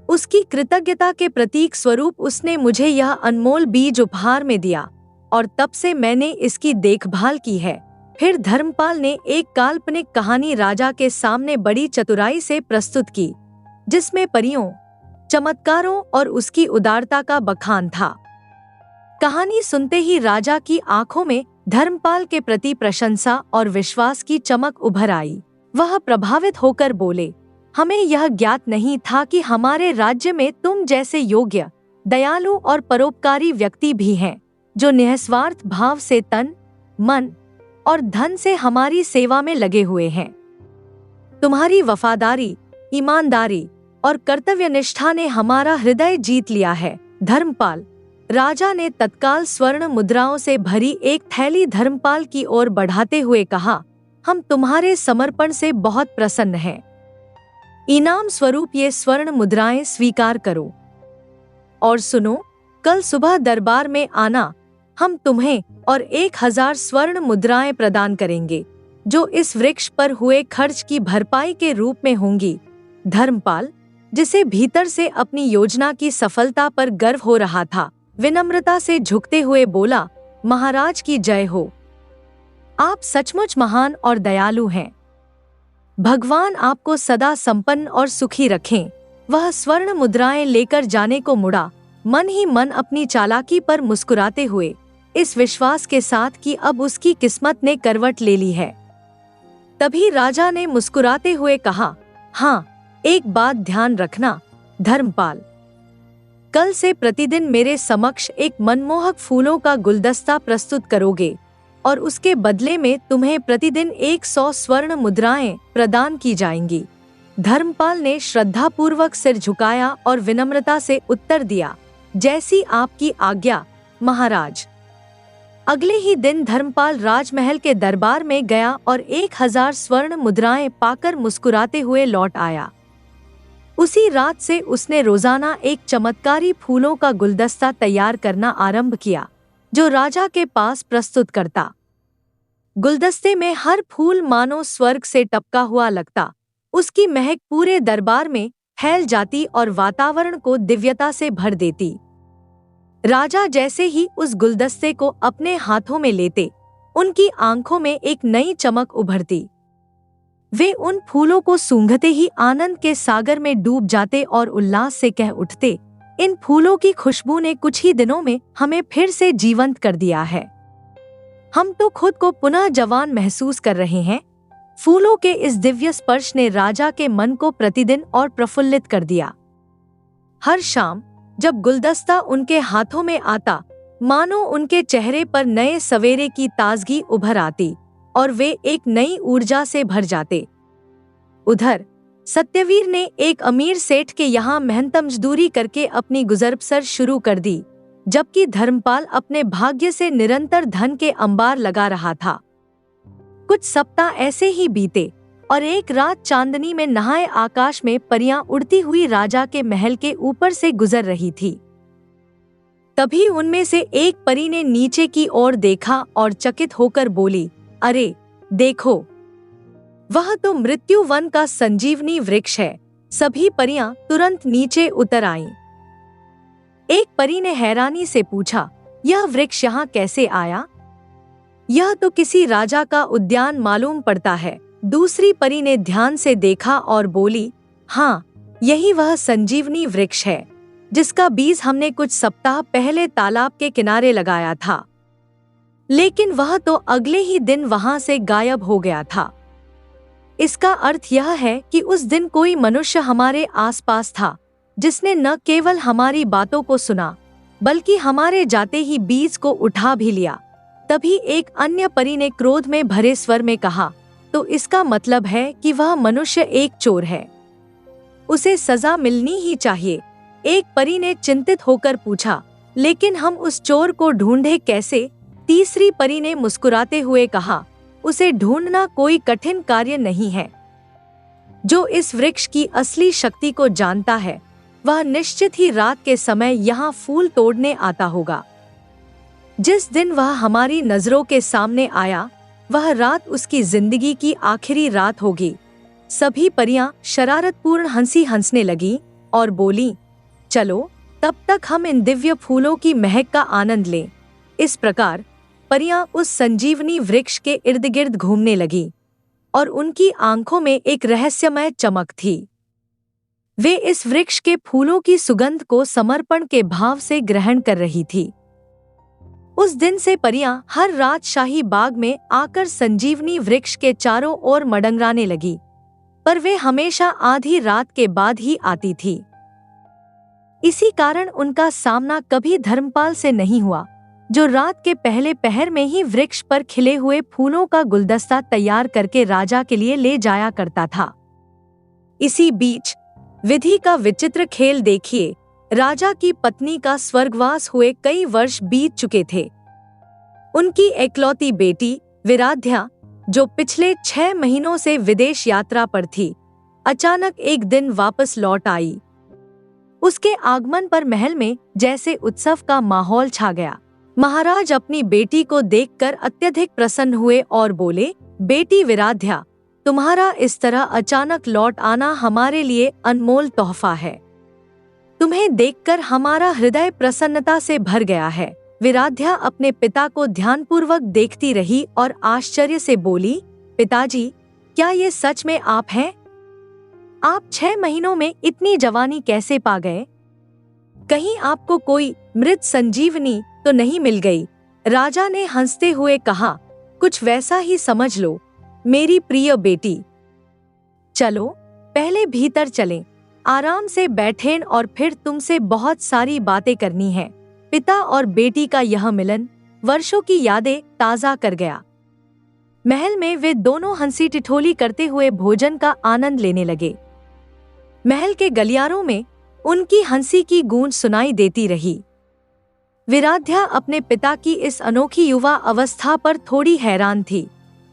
उसकी कृतज्ञता के प्रतीक स्वरूप उसने मुझे यह अनमोल बीज उपहार में दिया और तब से मैंने इसकी देखभाल की है। फिर धर्मपाल ने एक काल्पनिक कहानी राजा के सामने बड़ी चतुराई से प्रस्तुत की, जिसमें परियों, चमत्कारों और उसकी उदारता का बखान था। कहानी सुनते ही राजा की आंखों में धर्मपाल के प्रति प्रशंसा और विश्वास की चमक उभर आई। वह प्रभावित होकर बोले, हमें यह ज्ञात नहीं था कि हमारे राज्य में तुम जैसे योग्य, दयालु और परोपकारी व्यक्ति भी हैं, जो निस्वार्थ भाव से तन, मन और धन से हमारी सेवा में लगे हुए हैं। तुम्हारी वफादारी, ईमानदारी और कर्तव्यनिष्ठा ने हमारा हृदय जीत लिया है। धर्मपाल, राजा ने तत्काल स्वर्ण मुद्राओं से भरी एक थैली धर्मपाल की ओर बढ़ाते हुए कहा, हम तुम्हारे समर्पण से बहुत प्रसन्न हैं। इनाम स्वरूप ये स्वर्ण मुद्राएं स्वीकार करो और सुनो, कल सुबह दरबार में आना। हम तुम्हें और 1000 स्वर्ण मुद्राएं प्रदान करेंगे, जो इस वृक्ष पर हुए खर्च की भरपाई के रूप में होंगी। धर्मपाल, जिसे भीतर से अपनी योजना की सफलता पर गर्व हो रहा था, विनम्रता से झुकते हुए बोला, महाराज की जय हो। आप सचमुच महान और दयालु हैं। भगवान आपको सदा संपन्न और सुखी रखें। वह स्वर्ण मुद्राएं लेकर जाने को मुड़ा, मन ही मन अपनी चालाकी पर मुस्कुराते हुए, इस विश्वास के साथ कि अब उसकी किस्मत ने करवट ले ली है। तभी राजा ने मुस्कुराते हुए कहा, हाँ, एक बात ध्यान रखना धर्मपाल, कल से प्रतिदिन मेरे समक्ष एक मनमोहक फूलों का गुलदस्ता प्रस्तुत करोगे और उसके बदले में तुम्हें प्रतिदिन 100 स्वर्ण मुद्राएं प्रदान की जाएंगी। धर्मपाल ने श्रद्धापूर्वक सिर झुकाया और विनम्रता से उत्तर दिया, जैसी आपकी आज्ञा महाराज। अगले ही दिन धर्मपाल राजमहल के दरबार में गया और 1000 स्वर्ण मुद्राएं पाकर मुस्कुराते हुए लौट आया। उसी रात से उसने रोजाना एक चमत्कारी फूलों का गुलदस्ता तैयार करना आरंभ किया, जो राजा के पास प्रस्तुत करता। गुलदस्ते में हर फूल मानो स्वर्ग से टपका हुआ लगता, उसकी महक पूरे दरबार में फैल जाती और वातावरण को दिव्यता से भर देती। राजा जैसे ही उस गुलदस्ते को अपने हाथों में लेते, उनकी आंखों में एक नई चमक उभरती। वे उन फूलों को सूंघते ही आनंद के सागर में डूब जाते और उल्लास से कह उठते, इन फूलों की खुशबू ने कुछ ही दिनों में हमें फिर से जीवंत कर दिया है। हम तो खुद को पुनः जवान महसूस कर रहे हैं। फूलों के इस दिव्य स्पर्श ने राजा के मन को प्रतिदिन और प्रफुल्लित कर दिया। हर शाम जब गुलदस्ता उनके हाथों में आता, मानो उनके चेहरे पर नए सवेरे की ताजगी उभर आती और वे एक नई ऊर्जा से भर जाते। उधर सत्यवीर ने एक अमीर सेठ के यहाँ मेहनत मजदूरी करके अपनी गुजर-बसर शुरू कर दी, जबकि धर्मपाल अपने भाग्य से निरंतर धन के अंबार लगा रहा था। कुछ सप्ताह ऐसे ही बीते और एक रात चांदनी में नहाए आकाश में परियां उड़ती हुई राजा के महल के ऊपर से गुजर रही थी। तभी उनमें से एक परी ने नीचे की ओर देखा और चकित होकर बोली, अरे देखो, वह तो मृत्यु वन का संजीवनी वृक्ष है। सभी परियां तुरंत नीचे उतर आईं। एक परी ने हैरानी से पूछा, यह वृक्ष यहाँ कैसे आया? यह तो किसी राजा का उद्यान मालूम पड़ता है। दूसरी परी ने ध्यान से देखा और बोली, हाँ, यही वह संजीवनी वृक्ष है जिसका बीज हमने कुछ सप्ताह पहले तालाब के किनारे लगाया था, लेकिन वह तो अगले ही दिन वहां से गायब हो गया था। इसका अर्थ यह है कि उस दिन कोई मनुष्य हमारे आसपास था जिसने न केवल हमारी बातों को सुना, बल्कि हमारे जाते ही बीज को उठा भी लिया। तभी एक अन्य परी ने क्रोध में भरे स्वर में कहा, तो इसका मतलब है कि वह मनुष्य एक चोर है, उसे सजा मिलनी ही चाहिए। एक परी ने चिंतित होकर पूछा, लेकिन हम उस चोर को ढूंढे कैसे? तीसरी परी ने मुस्कुराते हुए कहा, उसे ढूंढना कोई कठिन कार्य नहीं है। जो इस वृक्ष की असली शक्ति को जानता है, वह निश्चित ही रात के समय यहाँ फूल तोड़ने आता होगा। जिस दिन वह हमारी नजरों के सामने आया, वह रात उसकी जिंदगी की आखिरी रात होगी। सभी परियां शरारतपूर्ण हंसी हंसने लगी और बोली, चलो तब तक हम इन दिव्य फूलों की महक का आनंद लें। इस प्रकार परियां उस संजीवनी वृक्ष के इर्द गिर्द घूमने लगी और उनकी आंखों में एक रहस्यमय चमक थी। वे इस वृक्ष के फूलों की सुगंध को समर्पण के भाव से ग्रहण कर रही थी। उस दिन से परियां हर रात शाही बाग में आकर संजीवनी वृक्ष के चारों ओर मडंगराने लगी, पर वे हमेशा आधी रात के बाद ही आती थी। इसी कारण उनका सामना कभी धर्मपाल से नहीं हुआ, जो रात के पहले पहर में ही वृक्ष पर खिले हुए फूलों का गुलदस्ता तैयार करके राजा के लिए ले जाया करता था। इसी बीच विधि का विचित्र खेल देखिए। राजा की पत्नी का स्वर्गवास हुए कई वर्ष बीत चुके थे। उनकी एकलौती बेटी विराध्या, जो पिछले 6 महीनों से विदेश यात्रा पर थी, अचानक एक दिन वापस लौट आई। उसके आगमन पर महल में जैसे उत्सव का माहौल छा गया। महाराज अपनी बेटी को देखकर अत्यधिक प्रसन्न हुए और बोले, बेटी विराध्या, तुम्हारा इस तरह अचानक लौट आना हमारे लिए अनमोल तोहफा है। तुम्हें देखकर हमारा हृदय प्रसन्नता से भर गया है। विराध्या अपने पिता को ध्यानपूर्वक देखती रही और आश्चर्य से बोली, पिताजी, क्या ये सच में आप हैं? आप 6 महीनों में इतनी जवानी कैसे पा गए? कहीं आपको कोई मृत संजीवनी तो नहीं मिल गई? राजा ने हंसते हुए कहा, कुछ वैसा ही समझ लो मेरी प्रिय बेटी। चलो पहले भीतर चलें, आराम से बैठें और फिर तुमसे बहुत सारी बातें करनी है। पिता और बेटी का यह मिलन वर्षों की यादें ताज़ा कर गया। महल में वे दोनों हंसी ठिठोली करते हुए भोजन का आनंद लेने लगे। महल के गलियारों में उनकी हंसी की गूंज सुनाई देती रही। विराध्या अपने पिता की इस अनोखी युवा अवस्था पर थोड़ी हैरान थी,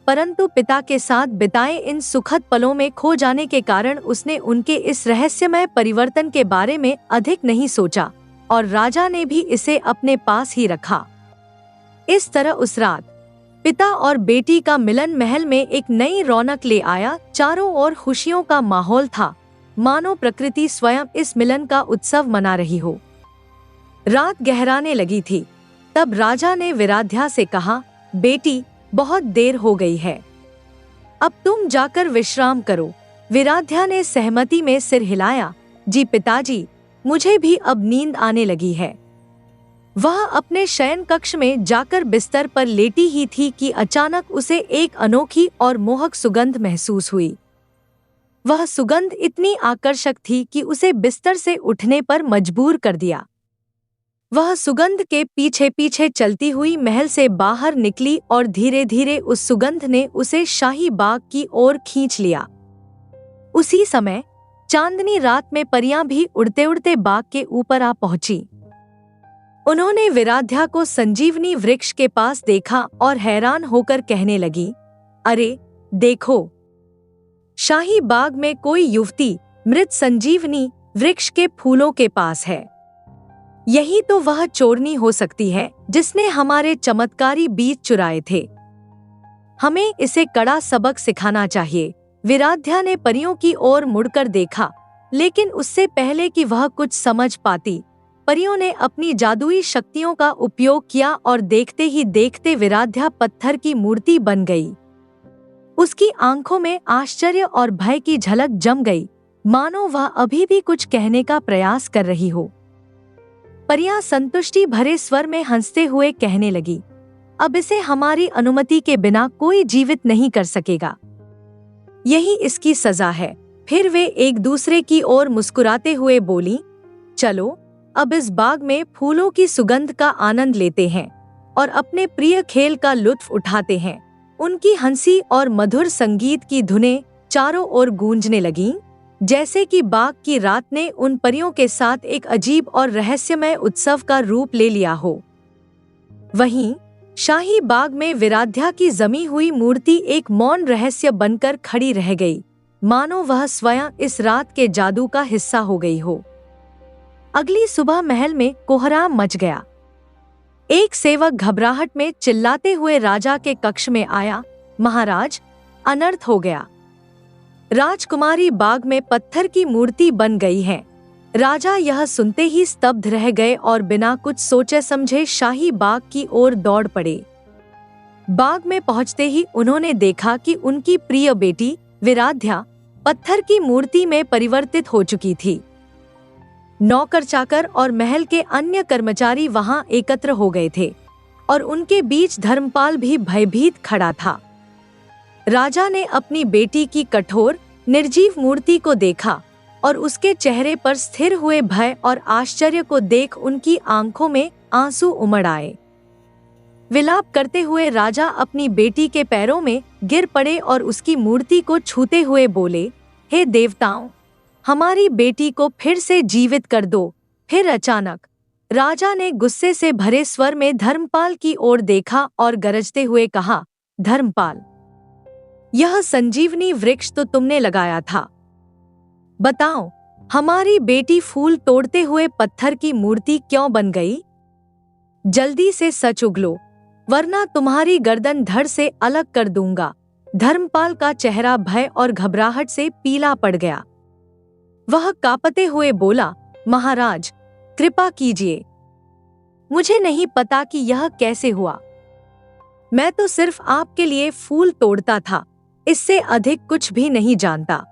परंतु पिता के साथ बिताए इन सुखद पलों में खो जाने के कारण उसने उनके इस रहस्यमय परिवर्तन के बारे में अधिक नहीं सोचा और राजा ने भी इसे अपने पास ही रखा। इस तरह उस रात पिता और बेटी का मिलन महल में एक नई रौनक ले आया। चारों ओर खुशियों का माहौल था, मानो प्रकृति स्वयं इस मिलन का उत्सव मना रही हो। रात गहराने लगी थी, तब राजा ने विराध्या से कहा, बेटी, बहुत देर हो गई है, अब तुम जाकर विश्राम करो। विराध्या ने सहमति में सिर हिलाया, जी पिताजी, मुझे भी अब नींद आने लगी है। वह अपने शयन कक्ष में जाकर बिस्तर पर लेटी ही थी कि अचानक उसे एक अनोखी और मोहक सुगंध महसूस हुई। वह सुगंध इतनी आकर्षक थी कि उसे बिस्तर से उठने पर मजबूर कर दिया। वह सुगंध के पीछे पीछे चलती हुई महल से बाहर निकली और धीरे धीरे उस सुगंध ने उसे शाही बाग की ओर खींच लिया। उसी समय चांदनी रात में परियां भी उड़ते उड़ते बाग के ऊपर आ पहुंची। उन्होंने विराध्या को संजीवनी वृक्ष के पास देखा और हैरान होकर कहने लगी, अरे देखो, शाही बाग में कोई युवती मृत संजीवनी वृक्ष के फूलों के पास है। यही तो वह चोरनी हो सकती है जिसने हमारे चमत्कारी बीज चुराए थे। हमें इसे कड़ा सबक सिखाना चाहिए। विराध्या ने परियों की ओर मुड़कर देखा, लेकिन उससे पहले कि वह कुछ समझ पाती, परियों ने अपनी जादुई शक्तियों का उपयोग किया और देखते ही देखते विराध्या पत्थर की मूर्ति बन गई। उसकी आंखों में आश्चर्य और भय की झलक जम गई, मानो वह अभी भी कुछ कहने का प्रयास कर रही हो। परियां संतुष्टि भरे स्वर में हंसते हुए कहने लगी, अब इसे हमारी अनुमति के बिना कोई जीवित नहीं कर सकेगा। यही इसकी सजा है। फिर वे एक दूसरे की ओर मुस्कुराते हुए बोली, चलो अब इस बाग में फूलों की सुगंध का आनंद लेते हैं और अपने प्रिय खेल का लुत्फ उठाते हैं। उनकी हंसी और मधुर संगीत की धुनें चारों ओर गूंजने लगीं, जैसे कि बाग की रात ने उन परियों के साथ एक अजीब और रहस्यमय उत्सव का रूप ले लिया हो। वहीं शाही बाग में विराध्या की जमी हुई मूर्ति एक मौन रहस्य बनकर खड़ी रह गई, मानो वह स्वयं इस रात के जादू का हिस्सा हो गई हो। अगली सुबह महल में कोहराम मच गया। एक सेवक घबराहट में चिल्लाते हुए राजा के कक्ष में आया, महाराज, अनर्थ हो गया। राजकुमारी बाग में पत्थर की मूर्ति बन गई है। राजा यह सुनते ही स्तब्ध रह गए और बिना कुछ सोचे समझे शाही बाग की ओर दौड़ पड़े। बाग में पहुंचते ही उन्होंने देखा कि उनकी प्रिय बेटी विराध्या पत्थर की मूर्ति में परिवर्तित हो चुकी थी। नौकर चाकर और महल के अन्य कर्मचारी वहां एकत्र हो गए थे और उनके बीच धर्मपाल भी भयभीत खड़ा था। राजा ने अपनी बेटी की कठोर निर्जीव मूर्ति को देखा और उसके चेहरे पर स्थिर हुए भय और आश्चर्य को देख उनकी आंखों में आंसू उमड़ आए। विलाप करते हुए राजा अपनी बेटी के पैरों में गिर पड़े और उसकी मूर्ति को छूते हुए बोले, हे देवताओं, हमारी बेटी को फिर से जीवित कर दो। फिर अचानक राजा ने गुस्से से भरे स्वर में धर्मपाल की ओर देखा और गरजते हुए कहा, धर्मपाल, यह संजीवनी वृक्ष तो तुमने लगाया था। बताओ, हमारी बेटी फूल तोड़ते हुए पत्थर की मूर्ति क्यों बन गई? जल्दी से सच उगलो, वरना तुम्हारी गर्दन धड़ से अलग कर दूंगा। धर्मपाल का चेहरा भय और घबराहट से पीला पड़ गया। वह कांपते हुए बोला, महाराज, कृपा कीजिए, मुझे नहीं पता कि यह कैसे हुआ। मैं तो सिर्फ आपके लिए फूल तोड़ता था, इससे अधिक कुछ भी नहीं जानता।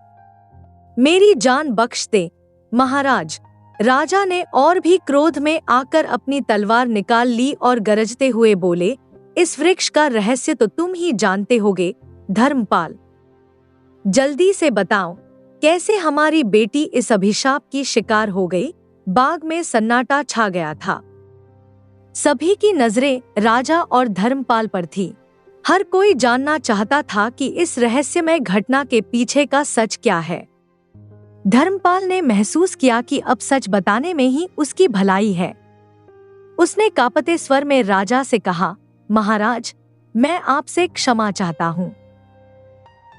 मेरी जान बख्श दे महाराज। राजा ने और भी क्रोध में आकर अपनी तलवार निकाल ली और गरजते हुए बोले, इस वृक्ष का रहस्य तो तुम ही जानते होगे धर्मपाल। जल्दी से बताओ, कैसे हमारी बेटी इस अभिशाप की शिकार हो गई। बाग में सन्नाटा छा गया था। सभी की नजरें राजा और धर्मपाल पर थी। हर कोई जानना चाहता था कि इस रहस्यमय घटना के पीछे का सच क्या है। धर्मपाल ने महसूस किया कि अब सच बताने में ही उसकी भलाई है। उसने कांपते स्वर में राजा से कहा, महाराज, मैं आपसे क्षमा चाहता हूँ।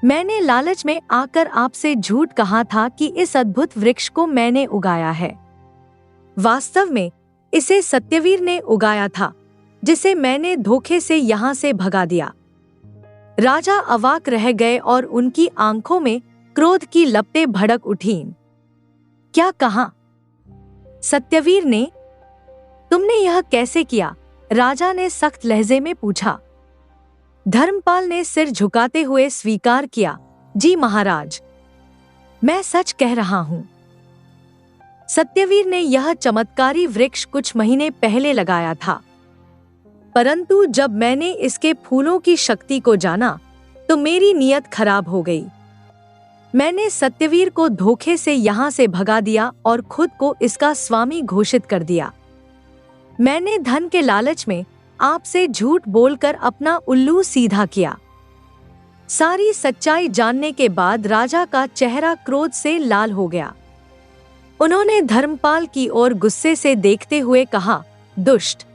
मैंने लालच में आकर आपसे झूठ कहा था कि इस अद्भुत वृक्ष को मैंने उगाया है। वास्तव में इसे सत्यवीर ने उगाया था, जिसे मैंने धोखे से यहाँ से भगा दिया। राजा अवाक रह गए और उनकी आंखों में क्रोध की लपटें भड़क उठीं। क्या कहा? सत्यवीर ने? तुमने यह कैसे किया? राजा ने सख्त लहजे में पूछा। धर्मपाल ने सिर झुकाते हुए स्वीकार किया, जी महाराज, मैं सच कह रहा हूं। सत्यवीर ने यह चमत्कारी वृक्ष कुछ महीने पहले लगाया था, परंतु जब मैंने इसके फूलों की शक्ति को जाना तो मेरी नीयत खराब हो गई। मैंने सत्यवीर को धोखे से यहाँ से भगा दिया और खुद को इसका स्वामी घोषित कर दिया। मैंने धन के लालच में आपसे झूठ बोलकर अपना उल्लू सीधा किया। सारी सच्चाई जानने के बाद राजा का चेहरा क्रोध से लाल हो गया। उन्होंने धर्मपाल की ओर गुस्से से देखते हुए कहा, दुष्ट,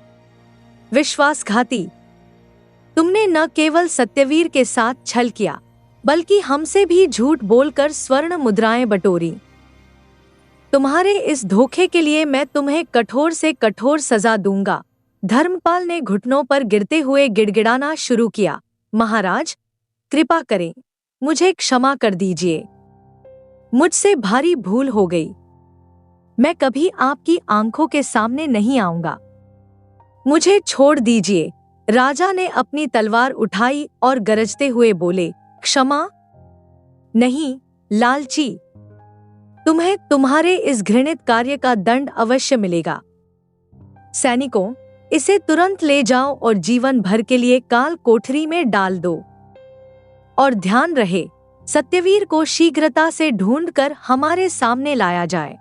विश्वासघाती, तुमने न केवल सत्यवीर के साथ छल किया, बल्कि हमसे भी झूठ बोलकर स्वर्ण मुद्राएं बटोरी। तुम्हारे इस धोखे के लिए मैं तुम्हें कठोर से कठोर सजा दूंगा। धर्मपाल ने घुटनों पर गिरते हुए गिड़गिड़ाना शुरू किया, महाराज, कृपा करें, मुझे क्षमा कर दीजिए। मुझसे भारी भूल हो गई। मैं कभी आपकी आंखों के सामने नहीं आऊंगा। मुझे छोड़ दीजिए। राजा ने अपनी तलवार उठाई और गरजते हुए बोले, क्षमा नहीं, लालची, तुम्हें तुम्हारे इस घृणित कार्य का दंड अवश्य मिलेगा। सैनिकों, इसे तुरंत ले जाओ और जीवन भर के लिए काल कोठरी में डाल दो। और ध्यान रहे, सत्यवीर को शीघ्रता से ढूंढकर हमारे सामने लाया जाए।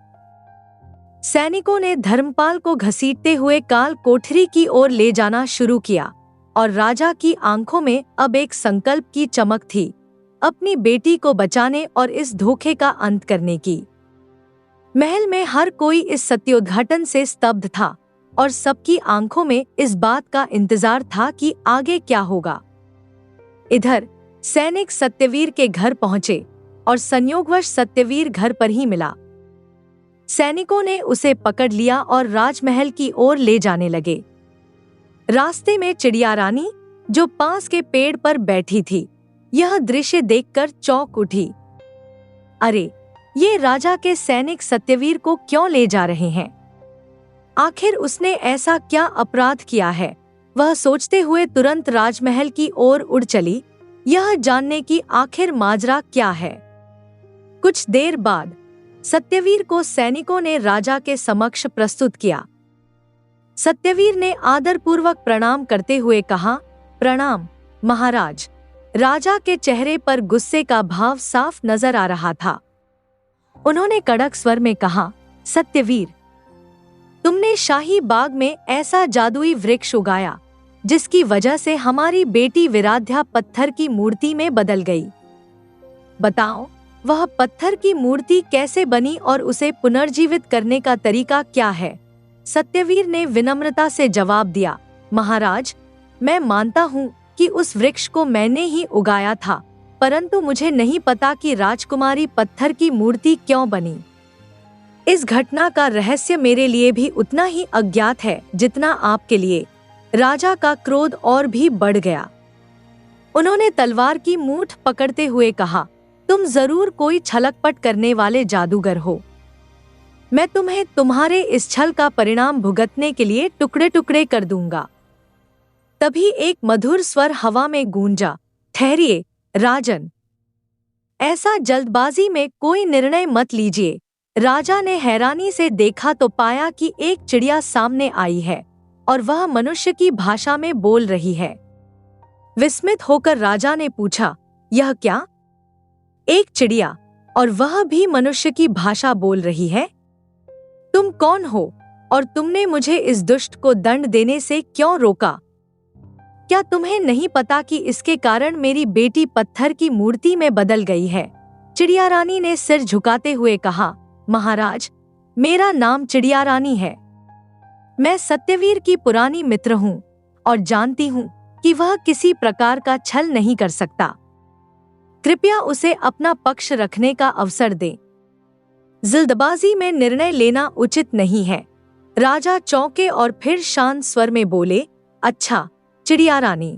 सैनिकों ने धर्मपाल को घसीटते हुए काल कोठरी की ओर ले जाना शुरू किया और राजा की आंखों में अब एक संकल्प की चमक थी, अपनी बेटी को बचाने और इस धोखे का अंत करने की। महल में हर कोई इस सत्योद्घाटन से स्तब्ध था और सबकी आंखों में इस बात का इंतजार था कि आगे क्या होगा। इधर सैनिक सत्यवीर के घर पहुंचे और संयोगवश सत्यवीर घर पर ही मिला। सैनिकों ने उसे पकड़ लिया और राजमहल की ओर ले जाने लगे। रास्ते में चिड़िया रानी, जो पास के पेड़ पर बैठी थी, यह दृश्य देखकर चौंक उठी। अरे, ये राजा के सैनिक सत्यवीर को क्यों ले जा रहे हैं? आखिर उसने ऐसा क्या अपराध किया है? वह सोचते हुए तुरंत राजमहल की ओर उड़ चली, यह जानने की आखिर माजरा क्या है। कुछ देर बाद सत्यवीर को सैनिकों ने राजा के समक्ष प्रस्तुत किया। सत्यवीर ने आदरपूर्वक प्रणाम करते हुए कहा, प्रणाम महाराज। राजा के चेहरे पर गुस्से का भाव साफ नजर आ रहा था। उन्होंने कड़क स्वर में कहा, सत्यवीर, तुमने शाही बाग में ऐसा जादुई वृक्ष उगाया जिसकी वजह से हमारी बेटी विराध्या पत्थर की मूर्ति में बदल गई। बताओ, वह पत्थर की मूर्ति कैसे बनी और उसे पुनर्जीवित करने का तरीका क्या है? सत्यवीर ने विनम्रता से जवाब दिया, महाराज, मैं मानता हूँ कि उस वृक्ष को मैंने ही उगाया था, परंतु मुझे नहीं पता कि राजकुमारी पत्थर की मूर्ति क्यों बनी। इस घटना का रहस्य मेरे लिए भी उतना ही अज्ञात है जितना आपके लिए। राजा का क्रोध और भी बढ़ गया। उन्होंने तलवार की मूठ पकड़ते हुए कहा, तुम जरूर कोई छलकपट करने वाले जादूगर हो। मैं तुम्हें तुम्हारे इस छल का परिणाम भुगतने के लिए टुकड़े टुकड़े कर दूंगा। तभी एक मधुर स्वर हवा में गूंजा, ठहरिए राजन, ऐसा जल्दबाजी में कोई निर्णय मत लीजिए। राजा ने हैरानी से देखा तो पाया कि एक चिड़िया सामने आई है और वह मनुष्य की भाषा में बोल रही है। विस्मित होकर राजा ने पूछा, यह क्या? एक चिड़िया, और वह भी मनुष्य की भाषा बोल रही है? तुम कौन हो और तुमने मुझे इस दुष्ट को दंड देने से क्यों रोका? क्या तुम्हें नहीं पता कि इसके कारण मेरी बेटी पत्थर की मूर्ति में बदल गई है? चिड़िया रानी ने सिर झुकाते हुए कहा, महाराज, मेरा नाम चिड़िया रानी है। मैं सत्यवीर की पुरानी मित्र हूँ और जानती हूँ कि वह किसी प्रकार का छल नहीं कर सकता। कृपया उसे अपना पक्ष रखने का अवसर दें। जल्दबाजी में निर्णय लेना उचित नहीं है। राजा चौंके और फिर शांत स्वर में बोले, अच्छा चिड़िया रानी,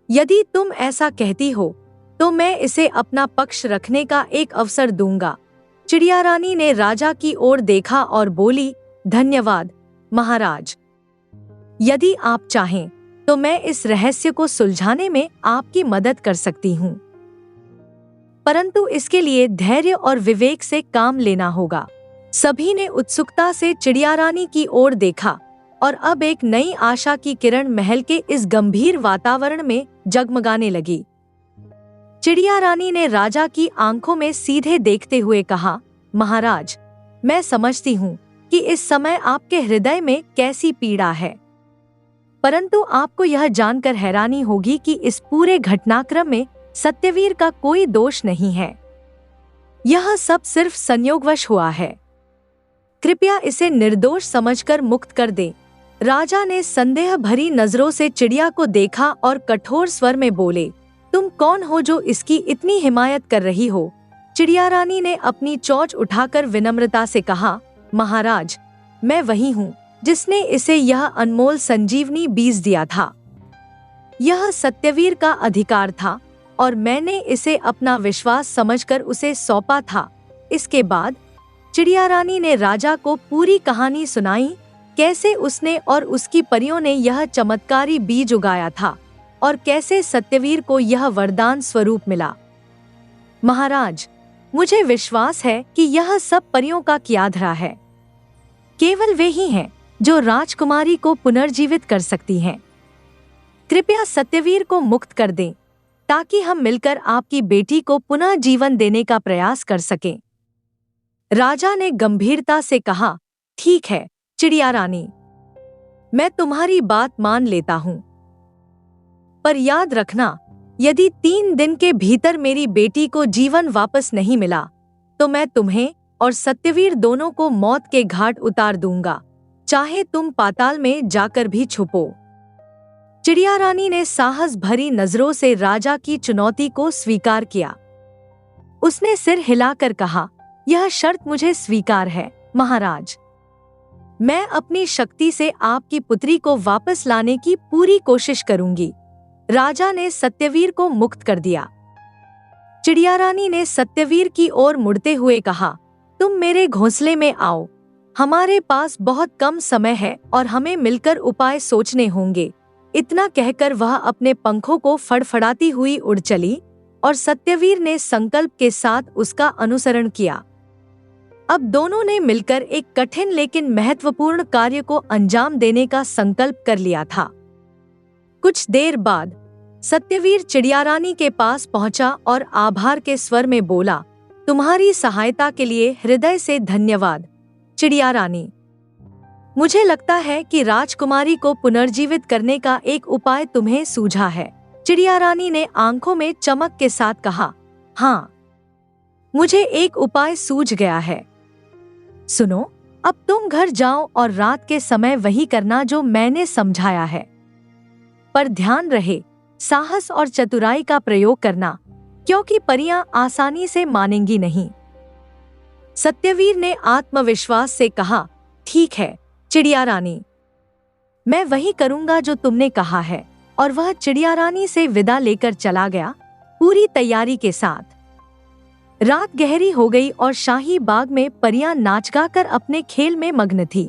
यदि तुम ऐसा कहती हो तो मैं इसे अपना पक्ष रखने का एक अवसर दूंगा। चिड़िया रानी ने राजा की ओर देखा और बोली, धन्यवाद महाराज। यदि आप चाहें तो मैं इस रहस्य को सुलझाने में आपकी मदद कर सकती हूँ, परंतु इसके लिए धैर्य और विवेक से काम लेना होगा। सभी ने उत्सुकता से चिड़िया रानी की ओर देखा और अब एक नई आशा की किरण महल के इस गंभीर वातावरण में जगमगाने लगी। चिड़िया रानी ने राजा की आंखों में सीधे देखते हुए कहा, महाराज, मैं समझती हूँ कि इस समय आपके हृदय में कैसी पीड़ा है, परंतु आपको यह जानकर हैरानी होगी कि इस पूरे घटनाक्रम में सत्यवीर का कोई दोष नहीं है। यह सब सिर्फ संयोगवश हुआ है। कृपया इसे निर्दोष समझकर मुक्त कर दें। राजा ने संदेह भरी नजरों से चिड़िया को देखा और कठोर स्वर में बोले, तुम कौन हो जो इसकी इतनी हिमायत कर रही हो? चिड़िया रानी ने अपनी चोंच उठाकर विनम्रता से कहा, महाराज, मैं वही हूँ जिसने इसे यह अनमोल संजीवनी बीज दिया था। यह सत्यवीर का अधिकार था और मैंने इसे अपना विश्वास समझकर उसे सौंपा था। इसके बाद चिड़िया रानी ने राजा को पूरी कहानी सुनाई, कैसे उसने और उसकी परियों ने यह चमत्कारी बीज उगाया था और कैसे सत्यवीर को यह वरदान स्वरूप मिला। महाराज, मुझे विश्वास है कि यह सब परियों का किया धरा है। केवल वे ही हैं जो राजकुमारी को पुनर्जीवित कर सकती हैं। कृपया सत्यवीर को मुक्त कर दें ताकि हम मिलकर आपकी बेटी को पुनः जीवन देने का प्रयास कर सकें। राजा ने गंभीरता से कहा, ठीक है चिड़िया रानी, मैं तुम्हारी बात मान लेता हूँ, पर याद रखना, यदि 3 दिन के भीतर मेरी बेटी को जीवन वापस नहीं मिला तो मैं तुम्हें और सत्यवीर दोनों को मौत के घाट उतार दूंगा, चाहे तुम पाताल में जाकर भी छुपो। चिड़िया रानी ने साहस भरी नजरों से राजा की चुनौती को स्वीकार किया। उसने सिर हिलाकर कहा, यह शर्त मुझे स्वीकार है महाराज। मैं अपनी शक्ति से आपकी पुत्री को वापस लाने की पूरी कोशिश करूंगी। राजा ने सत्यवीर को मुक्त कर दिया। चिड़िया रानी ने सत्यवीर की ओर मुड़ते हुए कहा, तुम मेरे घोंसले में आओ। हमारे पास बहुत कम समय है और हमें मिलकर उपाय सोचने होंगे। इतना कहकर वह अपने पंखों को फड़फड़ाती हुई उड़ चली और सत्यवीर ने संकल्प के साथ उसका अनुसरण किया। अब दोनों ने मिलकर एक कठिन लेकिन महत्वपूर्ण कार्य को अंजाम देने का संकल्प कर लिया था। कुछ देर बाद सत्यवीर चिड़िया रानी के पास पहुंचा और आभार के स्वर में बोला, तुम्हारी सहायता के लिए हृदय से धन्यवाद चिड़िया रानी। मुझे लगता है कि राजकुमारी को पुनर्जीवित करने का एक उपाय तुम्हें सूझा है। चिड़िया रानी ने आंखों में चमक के साथ कहा, हाँ, मुझे एक उपाय सूझ गया है। सुनो, अब तुम घर जाओ और रात के समय वही करना जो मैंने समझाया है, पर ध्यान रहे साहस और चतुराई का प्रयोग करना, क्योंकि परियां आसानी से मानेंगी नहीं। सत्यवीर ने आत्मविश्वास से कहा, ठीक है चिड़िया रानी, मैं वही करूंगा जो तुमने कहा है। और वह चिड़िया रानी से विदा लेकर चला गया, पूरी तैयारी के साथ। रात गहरी हो गई और शाही बाग में परियां नाच गा कर अपने खेल में मग्न थी।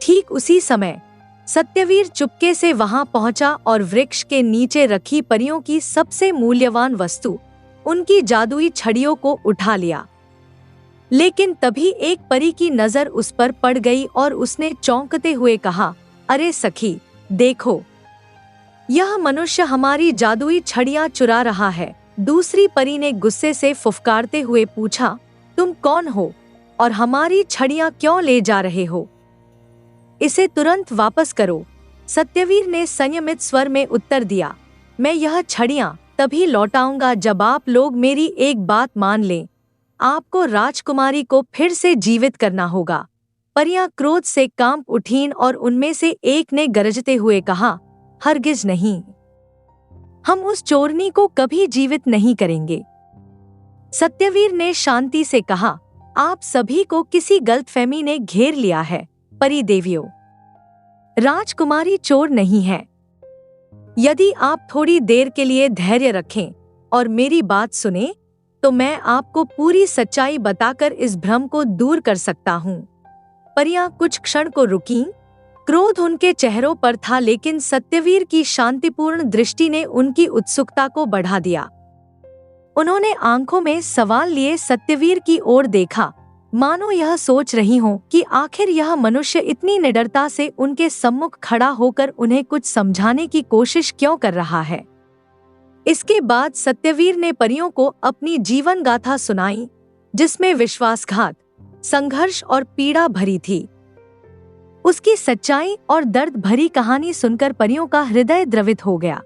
ठीक उसी समय सत्यवीर चुपके से वहां पहुंचा और वृक्ष के नीचे रखी परियों की सबसे मूल्यवान वस्तु, उनकी जादुई छड़ियों को उठा लिया। लेकिन तभी एक परी की नजर उस पर पड़ गई और उसने चौंकते हुए कहा, अरे सखी, देखो, यह मनुष्य हमारी जादुई छड़ियां चुरा रहा है। दूसरी परी ने गुस्से से फुफकारते हुए पूछा, तुम कौन हो और हमारी छड़ियां क्यों ले जा रहे हो? इसे तुरंत वापस करो। सत्यवीर ने संयमित स्वर में उत्तर दिया, मैं यह छड़ियां तभी लौटाऊंगा जब आप लोग मेरी एक बात मान लें। आपको राजकुमारी को फिर से जीवित करना होगा। परियां क्रोध से कांप उठीं और उनमें से एक ने गरजते हुए कहा, हरगिज नहीं, हम उस चोरनी को कभी जीवित नहीं करेंगे। सत्यवीर ने शांति से कहा, आप सभी को किसी गलतफहमी ने घेर लिया है। परी देवियों, राजकुमारी चोर नहीं है। यदि आप थोड़ी देर के लिए धैर्य रखें और मेरी बात सुने, तो मैं आपको पूरी सच्चाई बताकर इस भ्रम को दूर कर सकता हूँ। परियां कुछ क्षण को रुकीं। क्रोध उनके चेहरों पर था, लेकिन सत्यवीर की शांतिपूर्ण दृष्टि ने उनकी उत्सुकता को बढ़ा दिया। उन्होंने आंखों में सवाल लिए सत्यवीर की ओर देखा, मानो यह सोच रही हो कि आखिर यह मनुष्य इतनी निडरता से उनके सम्मुख खड़ा होकर उन्हें कुछ समझाने की कोशिश क्यों कर रहा है। इसके बाद सत्यवीर ने परियों को अपनी जीवन गाथा सुनाई, जिसमें विश्वासघात, संघर्ष और पीड़ा भरी थी। उसकी सच्चाई और दर्द भरी कहानी सुनकर परियों का हृदय द्रवित हो गया।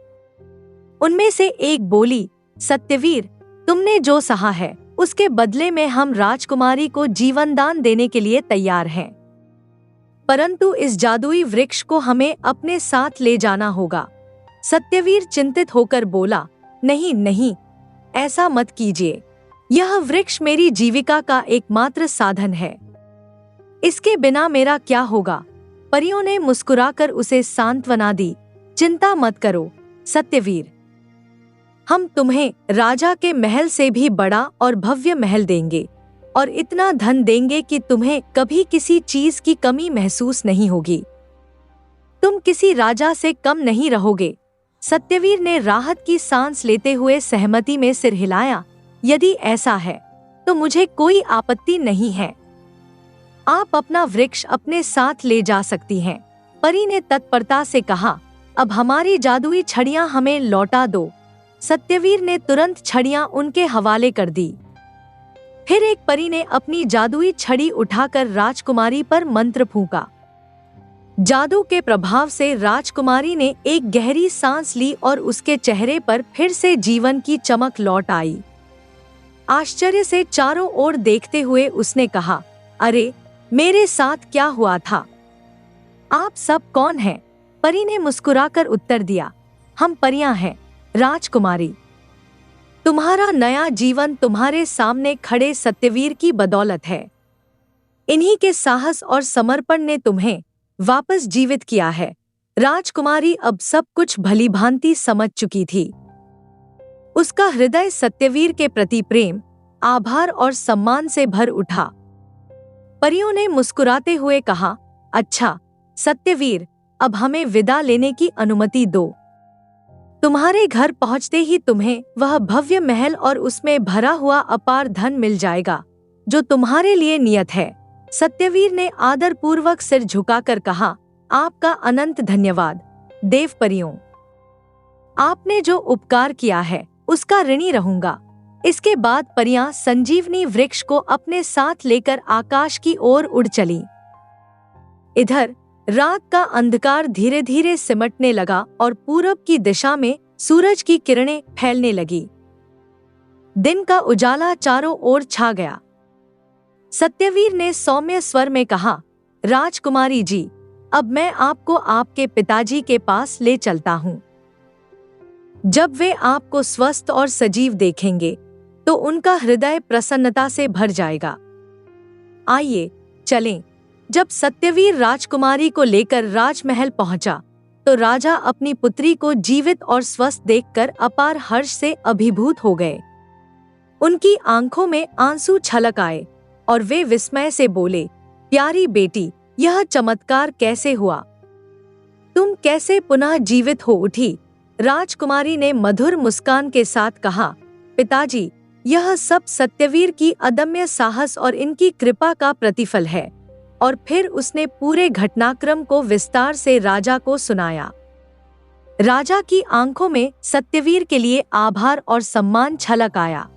उनमें से एक बोली, सत्यवीर, तुमने जो सहा है उसके बदले में हम राजकुमारी को जीवन दान देने के लिए तैयार हैं। परंतु इस जादुई वृक्ष को हमें अपने साथ ले जाना होगा। सत्यवीर चिंतित होकर बोला, नहीं नहीं, ऐसा मत कीजिए। यह वृक्ष मेरी जीविका का एकमात्र साधन है। इसके बिना मेरा क्या होगा? परियों ने मुस्कुराकर उसे सांत्वना दी, चिंता मत करो सत्यवीर, हम तुम्हें राजा के महल से भी बड़ा और भव्य महल देंगे और इतना धन देंगे कि तुम्हें कभी किसी चीज की कमी महसूस नहीं होगी। तुम किसी राजा से कम नहीं रहोगे। सत्यवीर ने राहत की सांस लेते हुए सहमति में सिर हिलाया, यदि ऐसा है तो मुझे कोई आपत्ति नहीं है। आप अपना वृक्ष अपने साथ ले जा सकती हैं। परी ने तत्परता से कहा, अब हमारी जादुई छड़ियां हमें लौटा दो। सत्यवीर ने तुरंत छड़ियां उनके हवाले कर दी। फिर एक परी ने अपनी जादुई छड़ी उठाकर राजकुमारी पर मंत्र फूंका। जादू के प्रभाव से राजकुमारी ने एक गहरी सांस ली और उसके चेहरे पर फिर से जीवन की चमक लौट आई। आश्चर्य से चारों ओर देखते हुए उसने कहा, अरे, मेरे साथ क्या हुआ था? आप सब कौन हैं? परी ने मुस्कुराकर उत्तर दिया, हम परियां हैं राजकुमारी। तुम्हारा नया जीवन तुम्हारे सामने खड़े सत्यवीर की बदौलत है। इन्हीं के साहस और समर्पण ने तुम्हें वापस जीवित किया है। राजकुमारी अब सब कुछ भलीभांति समझ चुकी थी। उसका हृदय सत्यवीर के प्रति प्रेम, आभार और सम्मान से भर उठा। परियों ने मुस्कुराते हुए कहा, अच्छा सत्यवीर, अब हमें विदा लेने की अनुमति दो। तुम्हारे घर पहुंचते ही तुम्हें वह भव्य महल और उसमें भरा हुआ अपार धन मिल जाएगा जो तुम्हारे लिए नियत है। सत्यवीर ने आदरपूर्वक सिर झुकाकर कहा, आपका अनंत धन्यवाद देव परियों। आपने जो उपकार किया है उसका ऋणी रहूंगा। इसके बाद परियां संजीवनी वृक्ष को अपने साथ लेकर आकाश की ओर उड़ चली। इधर रात का अंधकार धीरे धीरे सिमटने लगा और पूरब की दिशा में सूरज की किरणें फैलने लगी। दिन का उजाला चारों ओर छा गया। सत्यवीर ने सौम्य स्वर में कहा, राजकुमारी जी, अब मैं आपको आपके पिताजी के पास ले चलता हूँ। जब वे आपको स्वस्थ और सजीव देखेंगे तो उनका हृदय प्रसन्नता से भर जाएगा। आइए चलें। जब सत्यवीर राजकुमारी को लेकर राजमहल पहुंचा तो राजा अपनी पुत्री को जीवित और स्वस्थ देखकर अपार हर्ष से अभिभूत हो गए। उनकी आंखों में आंसू छलक आए और वे विस्मय से बोले, प्यारी बेटी, यह चमत्कार कैसे हुआ? तुम कैसे पुनः जीवित हो उठी? राजकुमारी ने मधुर मुस्कान के साथ कहा, पिताजी, यह सब सत्यवीर की अदम्य साहस और इनकी कृपा का प्रतिफल है। और फिर उसने पूरे घटनाक्रम को विस्तार से राजा को सुनाया। राजा की आंखों में सत्यवीर के लिए आभार और सम्मान छलक आया।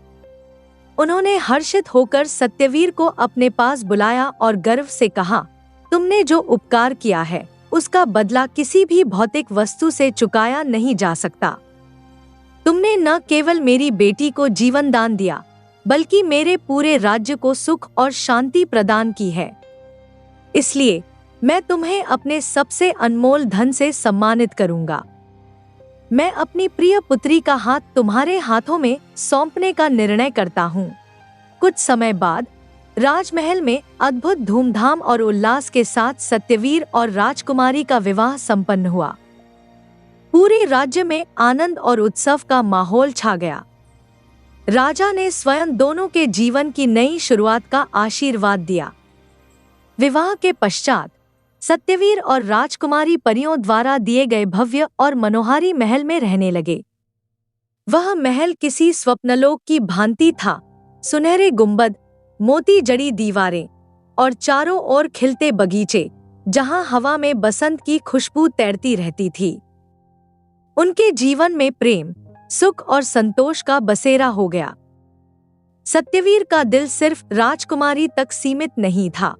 उन्होंने हर्षित होकर सत्यवीर को अपने पास बुलाया और गर्व से कहा, तुमने जो उपकार किया है उसका बदला किसी भी भौतिक वस्तु से चुकाया नहीं जा सकता। तुमने न केवल मेरी बेटी को जीवन दान दिया, बल्कि मेरे पूरे राज्य को सुख और शांति प्रदान की है। इसलिए मैं तुम्हें अपने सबसे अनमोल धन से सम्मानित करूंगा। मैं अपनी प्रिय पुत्री का हाथ तुम्हारे हाथों में सौंपने का निर्णय करता हूँ। कुछ समय बाद राजमहल में अद्भुत धूमधाम और उल्लास के साथ सत्यवीर और राजकुमारी का विवाह संपन्न हुआ। पूरे राज्य में आनंद और उत्सव का माहौल छा गया। राजा ने स्वयं दोनों के जीवन की नई शुरुआत का आशीर्वाद दिया। विवाह के पश्चात सत्यवीर और राजकुमारी परियों द्वारा दिए गए भव्य और मनोहारी महल में रहने लगे। वह महल किसी स्वप्नलोक की भांति था। सुनहरे गुंबद, मोती जड़ी दीवारें और चारों ओर खिलते बगीचे, जहां हवा में बसंत की खुशबू तैरती रहती थी। उनके जीवन में प्रेम, सुख और संतोष का बसेरा हो गया। सत्यवीर का दिल सिर्फ राजकुमारी तक सीमित नहीं था।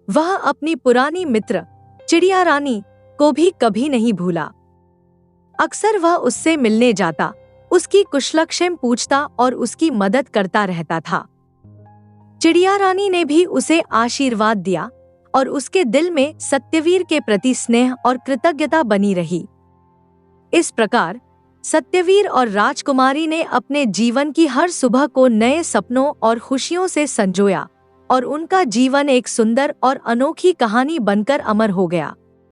वह अपनी पुरानी मित्र चिड़िया रानी को भी कभी नहीं भूला। अक्सर वह उससे मिलने जाता, उसकी कुशलक्षेम पूछता और उसकी मदद करता रहता था। चिड़िया रानी ने भी उसे आशीर्वाद दिया और उसके दिल में सत्यवीर के प्रति स्नेह और कृतज्ञता बनी रही। इस प्रकार सत्यवीर और राजकुमारी ने अपने जीवन की हर सुबह को नए सपनों और खुशियों से संजोया और उनका जीवन एक सुंदर और अनोखी कहानी बनकर अमर हो गया।